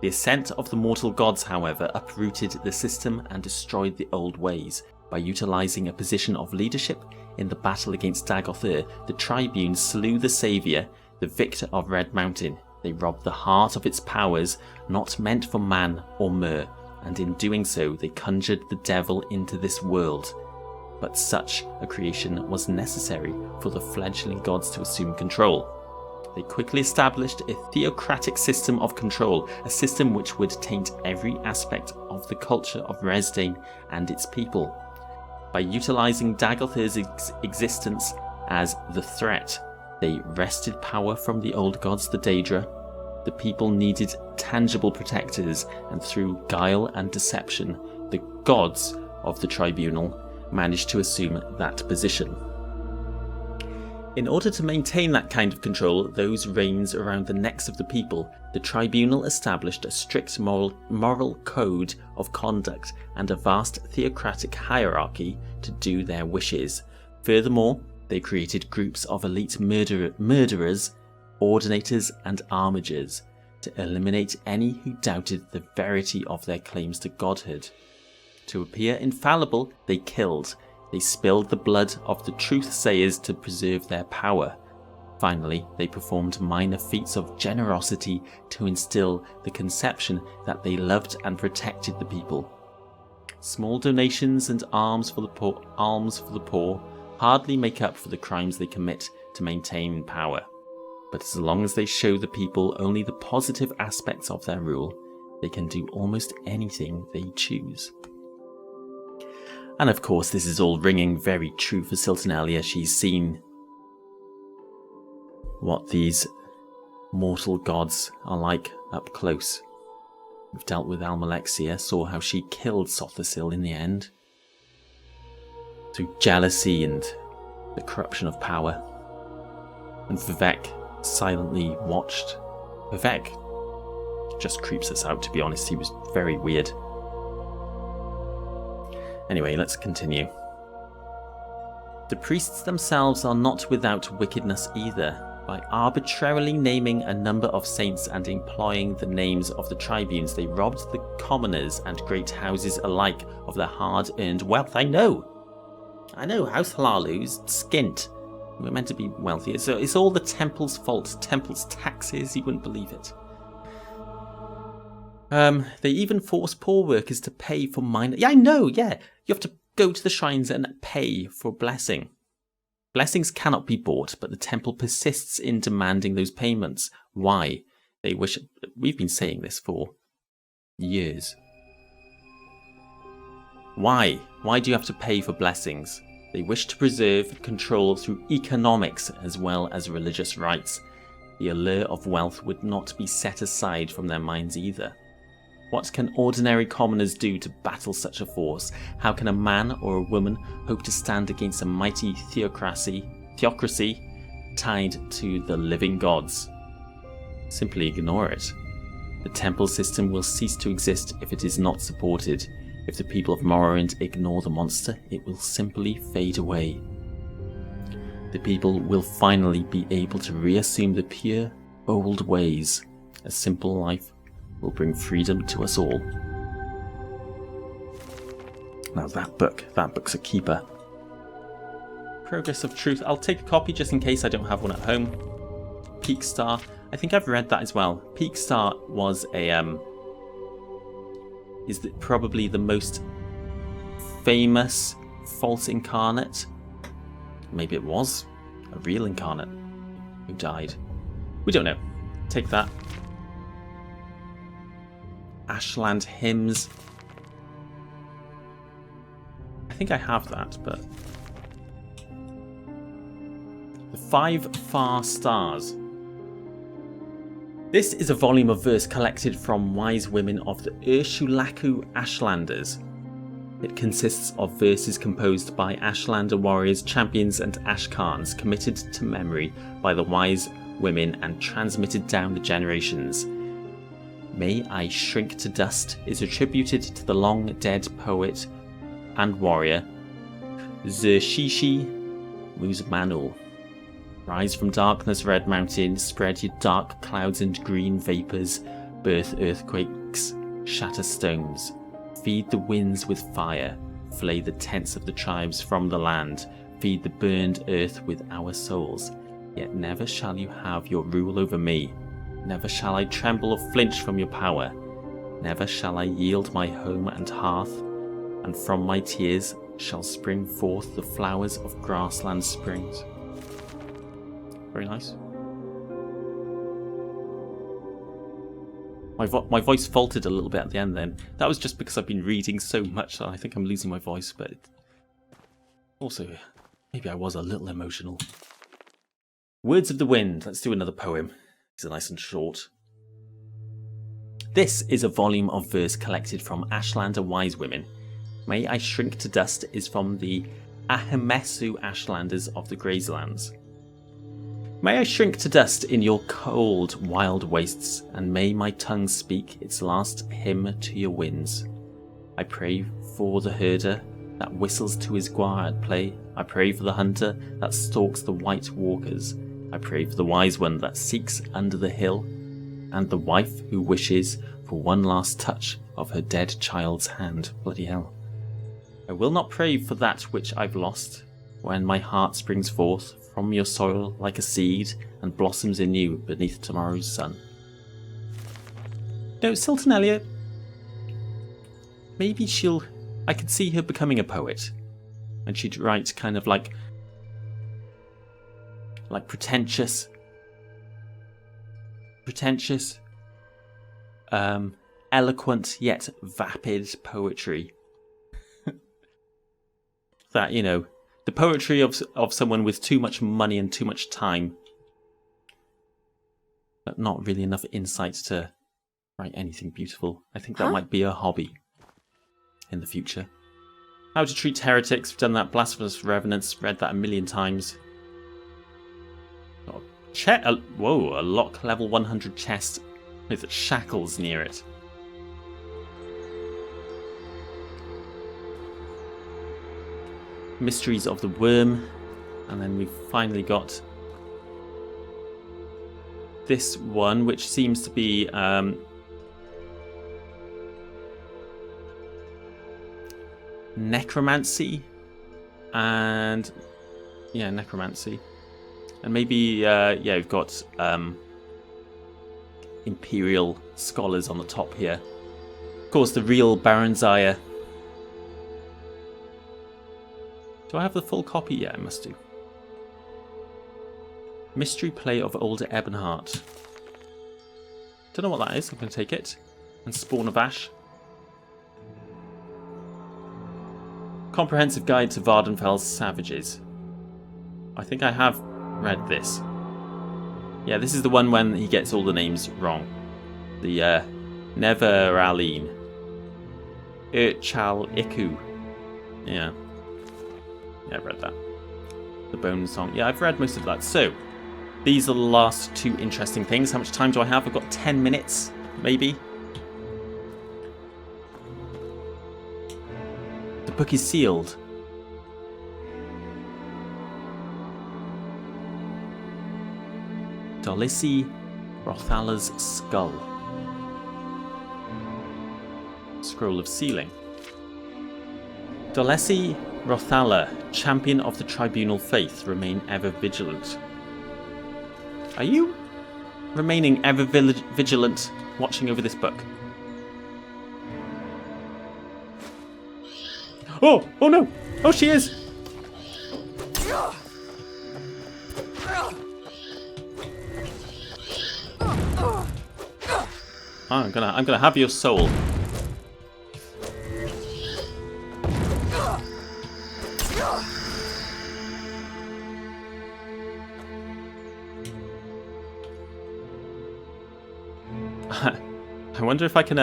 Speaker 1: The ascent of the mortal gods, however, uprooted the system and destroyed the old ways. By utilising a position of leadership in the battle against Dagothir, the Tribunes slew the saviour, the victor of Red Mountain. They robbed the heart of its powers, not meant for man or mer, and in doing so they conjured the devil into this world. But such a creation was necessary for the fledgling gods to assume control. They quickly established a theocratic system of control, a system which would taint every aspect of the culture of Resdayn and its people. By utilising Dagothir's existence as the threat, they wrested power from the old gods, the Daedra. The people needed tangible protectors, and through guile and deception, the gods of the Tribunal managed to assume that position. In order to maintain that kind of control, those reins around the necks of the people, the Tribunal established a strict moral code of conduct and a vast theocratic hierarchy to do their wishes. Furthermore, they created groups of elite murderers, ordinators and armigers to eliminate any who doubted the verity of their claims to godhood. To appear infallible, they killed. They spilled the blood of the truth-sayers to preserve their power. Finally, they performed minor feats of generosity to instill the conception that they loved and protected the people. Small donations and alms for the poor hardly make up for the crimes they commit to maintain power. But as long as they show the people only the positive aspects of their rule, they can do almost anything they choose. And of course, this is all ringing very true for Siltonelia. She's seen what these mortal gods are like up close. We've dealt with Almalexia, saw how she killed Sathil in the end, through jealousy and the corruption of power. And Vivek silently watched. Vivek just creeps us out, to be honest. He was very weird. Anyway, let's continue. The priests themselves are not without wickedness either. By arbitrarily naming a number of saints and employing the names of the tribunes, they robbed the commoners and great houses alike of their hard-earned wealth. I know, House Hlaalu's skint. We're meant to be wealthier, so it's all the temple's fault. Temple's taxes, you wouldn't believe it. They even force poor workers to pay for minor... Yeah, I know, yeah. You have to go to the shrines and pay for blessing. Blessings cannot be bought, but the temple persists in demanding those payments. Why? They wish... We've been saying this for years. Why? Why do you have to pay for blessings? They wish to preserve control through economics as well as religious rites. The allure of wealth would not be set aside from their minds either. What can ordinary commoners do to battle such a force? How can a man or a woman hope to stand against a mighty theocracy tied to the living gods? Simply ignore it. The temple system will cease to exist if it is not supported. If the people of Morrowind ignore the monster, it will simply fade away. The people will finally be able to reassume the pure, old ways. A simple life will bring freedom to us all. Now that book's a keeper. Progress of Truth. I'll take a copy just in case I don't have one at home. Peakstar. I think I've read that as well. Peakstar was probably the most famous false incarnate. Maybe it was a real incarnate who died. We don't know. Take that. Ashland Hymns. I think I have that, but... The 5 Far Stars. This is a volume of verse collected from wise women of the Ursulaku Ashlanders. It consists of verses composed by Ashlander warriors, champions and Ashkans, committed to memory by the wise women and transmitted down the generations. May I Shrink to Dust is attributed to the long-dead poet and warrior Zershishi Muzmanul. Rise from darkness, Red Mountain, spread your dark clouds and green vapours, birth earthquakes, shatter stones, feed the winds with fire, flay the tents of the tribes from the land, feed the burned earth with our souls. Yet never shall you have your rule over me, never shall I tremble or flinch from your power, never shall I yield my home and hearth, and from my tears shall spring forth the flowers of grassland springs. Very nice. My voice faltered a little bit at the end then. That was just because I've been reading so much that I think I'm losing my voice, but also maybe I was a little emotional. Words of the Wind. Let's do another poem. These are nice and short. This is a volume of verse collected from Ashlander wise women. May I Shrink to Dust is from the Ahemesu Ashlanders of the Grazelands. May I shrink to dust in your cold, wild wastes, and may my tongue speak its last hymn to your winds. I pray for the herder that whistles to his guar at play. I pray for the hunter that stalks the white walkers. I pray for the wise one that seeks under the hill, and the wife who wishes for one last touch of her dead child's hand. Bloody hell. I will not pray for that which I've lost, when my heart springs forth from your soil like a seed and blossoms anew beneath tomorrow's sun. No, Siltonelia, maybe I could see her becoming a poet, and she'd write kind of like pretentious, eloquent yet vapid poetry. That, you know, the poetry of someone with too much money and too much time, but not really enough insight to write anything beautiful. I think that might be a hobby in the future. How to Treat Heretics, we've done that. Blasphemous Revenants, read that a million times. A lock level 100 chest with shackles near it. Mysteries of the Worm, and then we've finally got this one, which seems to be necromancy, and necromancy, and maybe we've got Imperial scholars on the top here. Of course, the real Baronzaya. Do I have the full copy? Yeah, I must do. Mystery Play of Older Ebonheart. Don't know what that is. I'm going to take it. And Spawn of Ash. Comprehensive Guide to Vvardenfell's Savages. I think I have read this. Yeah, this is the one when he gets all the names wrong. The Neveraline. Urchal Iku. Yeah. Yeah, I've read that. The Bone Song. Yeah, I've read most of that. So, these are the last two interesting things. How much time do I have? I've got 10 minutes, maybe. The book is sealed. Dolisi Rothala's Skull. Scroll of Sealing. Dolesi Rothala, champion of the Tribunal faith, remain ever vigilant. Are you remaining ever vigilant watching over this book? Oh no! Oh, she is! I'm gonna have your soul. I wonder if I can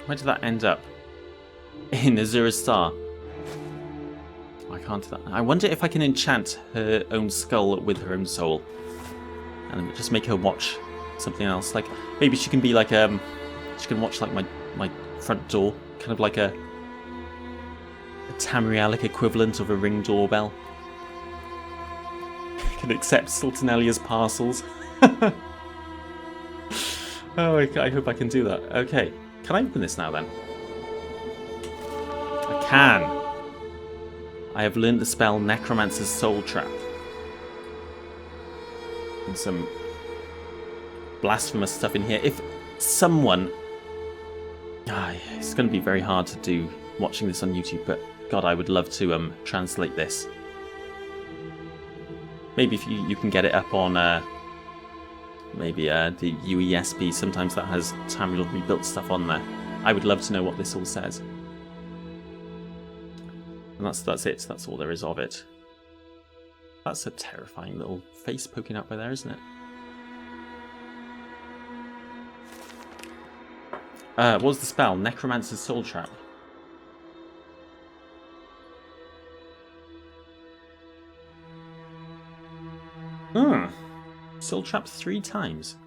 Speaker 1: where did that end up? In Azura's Star. I can't do that. I wonder if I can enchant her own skull with her own soul, and just make her watch something else. Like maybe she can be like she can watch like my front door, kind of like a Tamrielic equivalent of a ring doorbell. Can accept Sultanelia's parcels. Oh, I hope I can do that. Okay, can I open this now then? I can. I have learned the spell Necromancer's Soul Trap. And some blasphemous stuff in here. If someone... it's going to be very hard to do watching this on YouTube, but God, I would love to translate this. Maybe if you can get it up on maybe the UESP, sometimes that has Tamriel Rebuilt stuff on there. I would love to know what this all says. And that's it, that's all there is of it. That's a terrifying little face poking out by there, isn't it? What was the spell? Necromancer's Soul Trap. Soul Trap 3 times.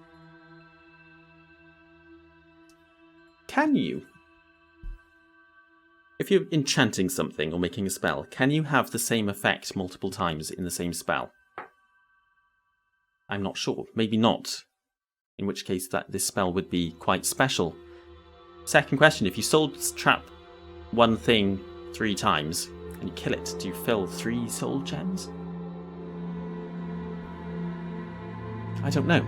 Speaker 1: Can you? If you're enchanting something or making a spell, can you have the same effect multiple times in the same spell? I'm not sure. Maybe not. In which case this spell would be quite special. Second question, if you soul trap one thing 3 times and you kill it, do you fill 3 soul gems? I don't know.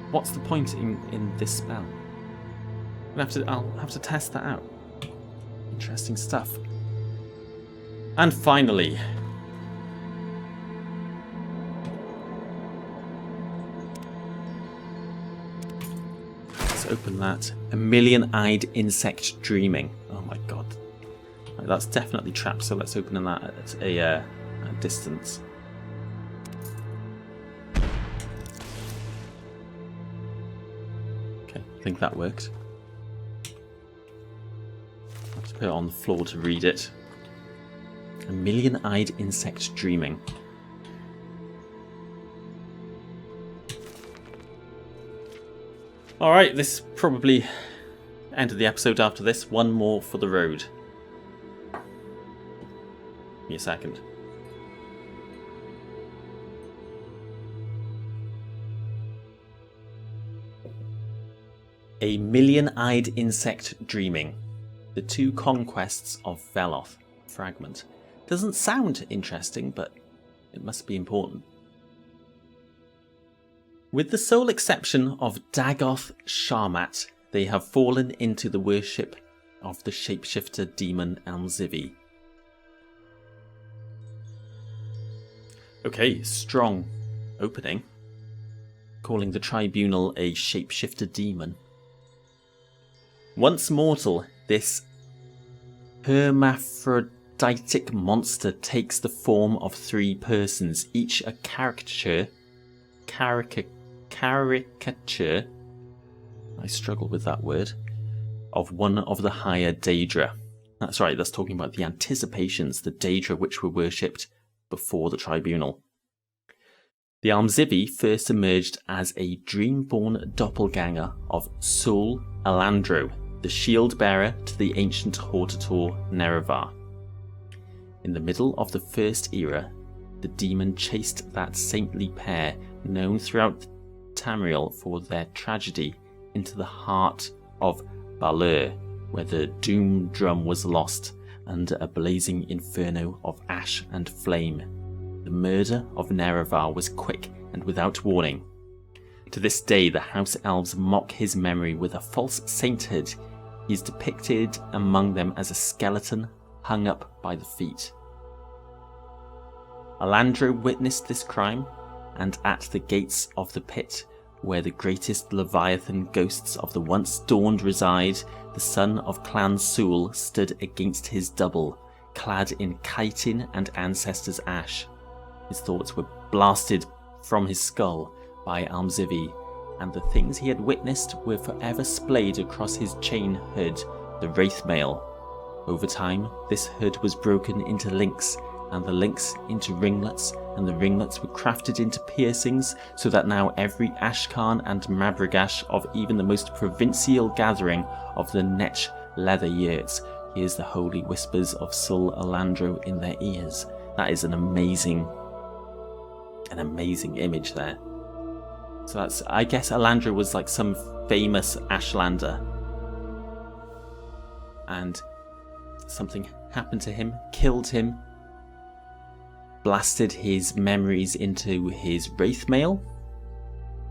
Speaker 1: What's the point in this spell? I'll have to test that out. Interesting stuff. And finally, let's open that. A million-eyed insect dreaming. Oh my god. Right, that's definitely trapped, so let's open that at a distance. Okay, I think that worked. I'll have to put it on the floor to read it. A million-eyed insect dreaming. Alright, this probably ended the episode after this. One more for the road. Give me a second. A million-eyed insect dreaming. The 2 conquests of Veloth. Fragment. Doesn't sound interesting, but it must be important. With the sole exception of Dagoth Sharmat, they have fallen into the worship of the shapeshifter demon Almzivi. Okay, strong opening. Calling the Tribunal a shapeshifter demon. Once mortal, this hermaphroditic monster takes the form of 3 persons, each a caricature. I struggle with that word. Of one of the higher Daedra. That's right, that's talking about the anticipations, the Daedra which were worshipped before the Tribunal. The Almzivi first emerged as a dream-born doppelganger of Sul Alandro, the shield-bearer to the ancient Hortator Nerevar. In the middle of the First Era, the demon chased that saintly pair, known throughout Tamriel for their tragedy, into the heart of Balur, where the doom drum was lost under a blazing inferno of ash and flame. The murder of Nerevar was quick and without warning. To this day, the House Elves mock his memory with a false sainthood. He is depicted among them as a skeleton hung up by the feet. Alandro witnessed this crime, and at the gates of the pit, where the greatest Leviathan ghosts of the once dawned reside, the son of Clan Sul stood against his double, clad in chitin and ancestors' ash. His thoughts were blasted from his skull by Almzivi, and the things he had witnessed were forever splayed across his chain hood, the Wraith Mail. Over time, this hood was broken into links, and the links into ringlets, and the ringlets were crafted into piercings, so that now every Ashkan and Mabragash of even the most provincial gathering of the Netch leather yurts hears the holy whispers of Sul Alandro in their ears. That is an amazing image there. So that's, I guess Alandro was like some famous Ashlander. And something happened to him, killed him, blasted his memories into his wraith mail,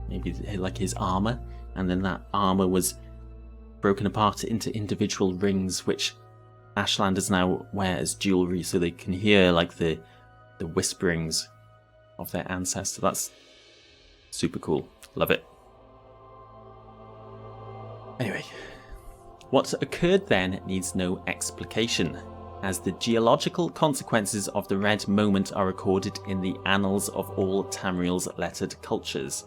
Speaker 1: maybe like his armor, and then that armor was broken apart into individual rings which Ashlanders now wear as jewelry, so they can hear like the whisperings of their ancestor. That's super cool. Love it. Anyway, what occurred then needs no explication, as the geological consequences of the Red Moment are recorded in the annals of all Tamriel's lettered cultures.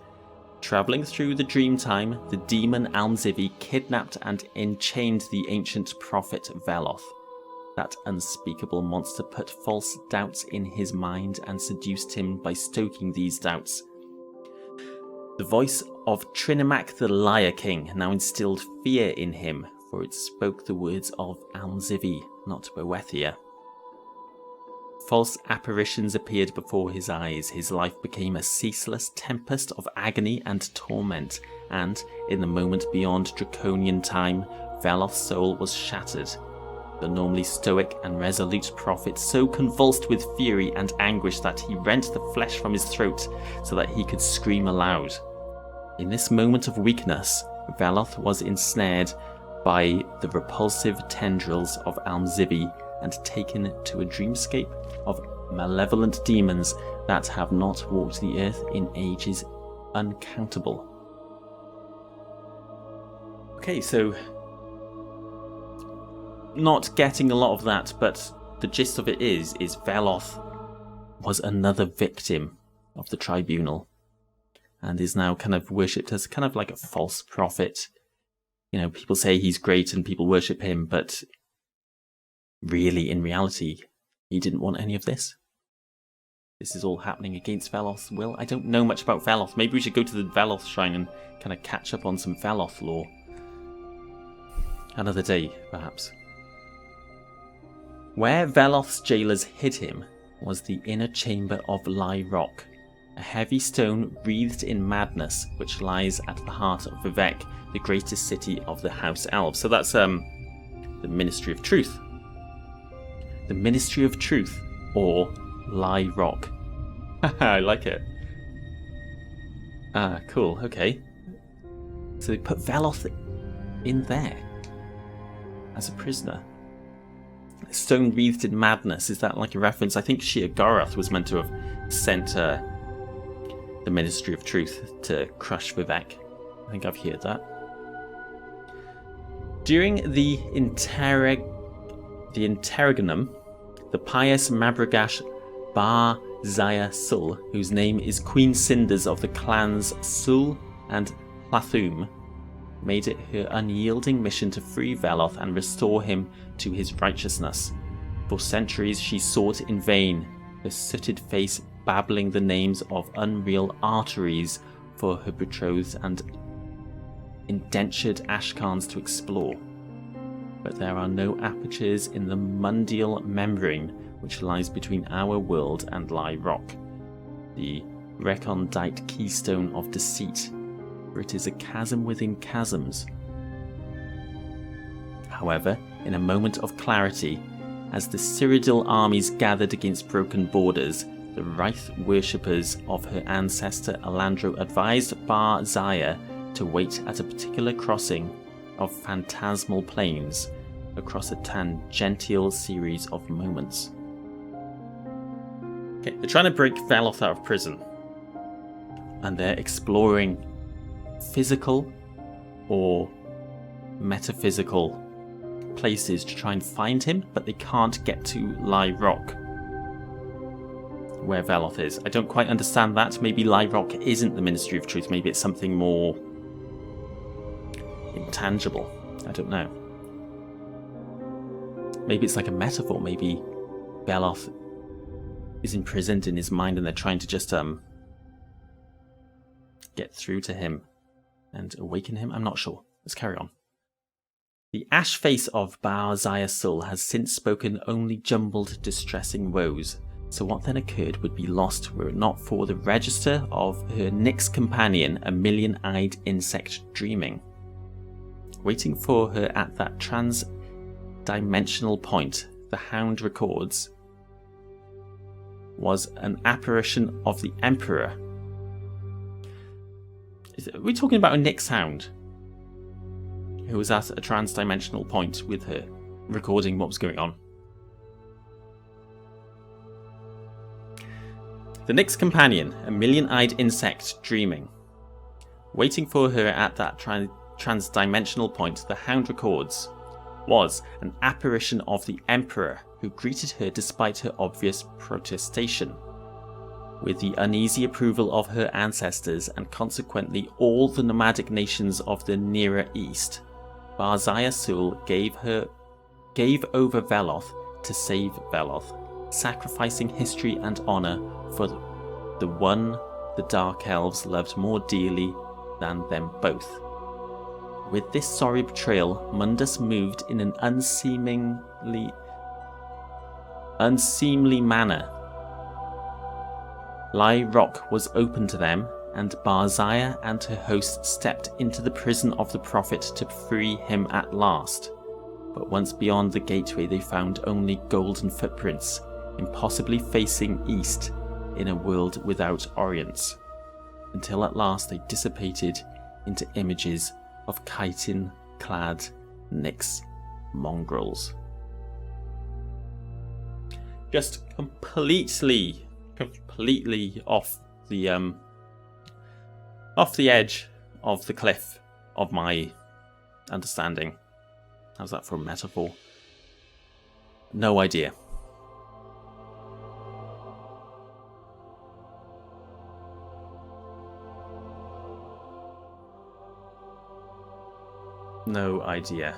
Speaker 1: Travelling through the Dreamtime, the demon Almzivi kidnapped and enchained the ancient prophet Veloth. That unspeakable monster put false doubts in his mind and seduced him by stoking these doubts. The voice of Trinimac the Liar King now instilled fear in him, for it spoke the words of Almzivi, not Boethia. False apparitions appeared before his eyes, his life became a ceaseless tempest of agony and torment, and, in the moment beyond Draconian time, Veloth's soul was shattered. The normally stoic and resolute prophet so convulsed with fury and anguish that he rent the flesh from his throat so that he could scream aloud. In this moment of weakness, Veloth was ensnared by the repulsive tendrils of Almzivi and taken to a dreamscape of malevolent demons that have not walked the earth in ages uncountable. Okay, so not getting a lot of that, but the gist of it is Veloth was another victim of the Tribunal and is now kind of worshipped as kind of like a false prophet. You know, people say he's great and people worship him, but really, in reality, he didn't want any of this. This is all happening against Veloth's will. I don't know much about Veloth. Maybe we should go to the Veloth shrine and kind of catch up on some Veloth lore. Another day, perhaps. Where Veloth's jailers hid him was the inner chamber of Lie Rock, a heavy stone wreathed in madness which lies at the heart of Vivec, the greatest city of the House Elves. So that's the Ministry of Truth. The Ministry of Truth, or Lie Rock. I like it. Ah, cool, okay. So they put Veloth in there as a prisoner. Stone wreathed in madness, is that like a reference? I think Shir Goroth was meant to have sent the Ministry of Truth to crush Vivec. I think I've heard that. During the interregnum, the pious Mabragash Bar Zaya Sul, whose name is Queen Cinders of the clans Sul and Hlathum, made it her unyielding mission to free Veloth and restore him to his righteousness. For centuries she sought in vain, her sooted face babbling the names of unreal arteries for her betrothed and indentured Ashkans to explore. But there are no apertures in the mundial membrane which lies between our world and Lie Rock, the recondite keystone of deceit, for it is a chasm within chasms. However, in a moment of clarity, as the Cyrodiil armies gathered against broken borders, the Wraith worshippers of her ancestor Alandro advised Bar Zaya to wait at a particular crossing of phantasmal planes across a tangential series of moments. Okay, they're trying to break Veloth out of prison, and they're exploring physical or metaphysical places to try and find him, but they can't get to Lie Rock, where Veloth is. I don't quite understand that. Maybe Lie Rock isn't the Ministry of Truth. Maybe it's something more intangible. I don't know. Maybe it's like a metaphor. Maybe Veloth is imprisoned in his mind and they're trying to just get through to him and awaken him. I'm not sure. Let's carry on. The ash face of Sul has since spoken only jumbled, distressing woes, so what then occurred would be lost were it not for the register of her Nyx companion, a million-eyed insect dreaming. Waiting for her at that trans-dimensional point, the Hound records, was an apparition of the Emperor. Are we talking about a Nyx Hound who was at a trans-dimensional point with her, recording what was going on? The Nyx companion, a million-eyed insect dreaming. Waiting for her at that trans-dimensional point, the Hound records, was an apparition of the Emperor who greeted her despite her obvious protestation. With the uneasy approval of her ancestors and consequently all the nomadic nations of the Nearer East, Sul gave over Veloth to save Veloth, sacrificing history and honour for the one the Dark Elves loved more dearly than them both. With this sorry betrayal, Mundus moved in an unseemly manner. Lai Rock was open to them, and Barzaya and her host stepped into the prison of the Prophet to free him at last. But once beyond the gateway they found only golden footprints, impossibly facing east in a world without Orients, until at last they dissipated into images of chitin-clad Nyx mongrels. Just completely off the edge of the cliff of my understanding. How's that for a metaphor? No idea. No idea.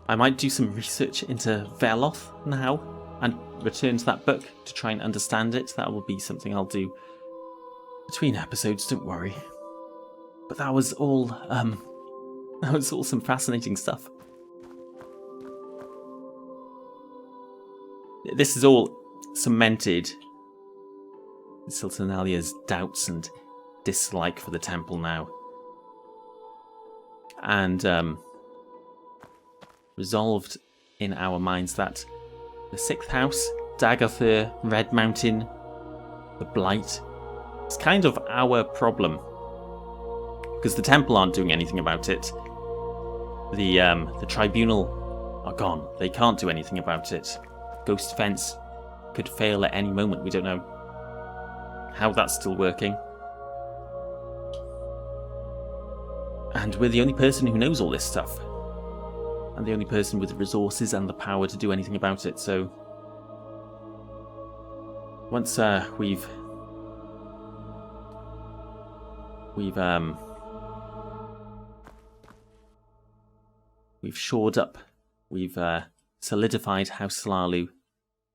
Speaker 1: I might do some research into Veloth now and return to that book to try and understand it. That will be something I'll do between episodes, don't worry. But that was all some fascinating stuff. This is all cemented Siltanalia's doubts and dislike for the temple now. And resolved in our minds that the 6th house, Dagothr, Red Mountain, the Blight, is kind of our problem. Because the temple aren't doing anything about it. The Tribunal are gone. They can't do anything about it. Ghost Fence could fail at any moment. We don't know how that's still working. And we're the only person who knows all this stuff. And the only person with the resources and the power to do anything about it. So once we've shored up, we've solidified House Hlaalu,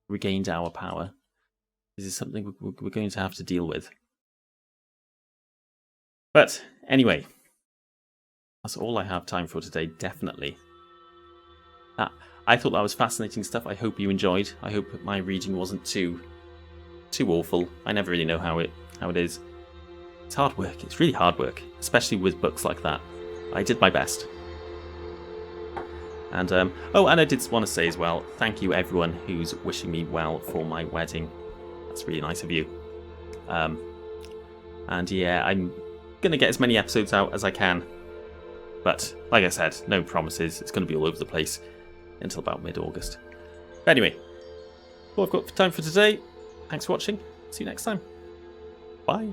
Speaker 1: regained our power. This is something we're going to have to deal with. But anyway, that's all I have time for today, definitely. I thought that was fascinating stuff. I hope you enjoyed. I hope my reading wasn't too awful. I never really know how it is. It's hard work. It's really hard work, especially with books like that. I did my best. And and I did want to say as well, thank you everyone who's wishing me well for my wedding. That's really nice of you. And yeah, I'm gonna get as many episodes out as I can. But like I said, no promises. It's going to be all over the place until about mid-August. But anyway, all I've got for time for today. Thanks for watching. See you next time. Bye.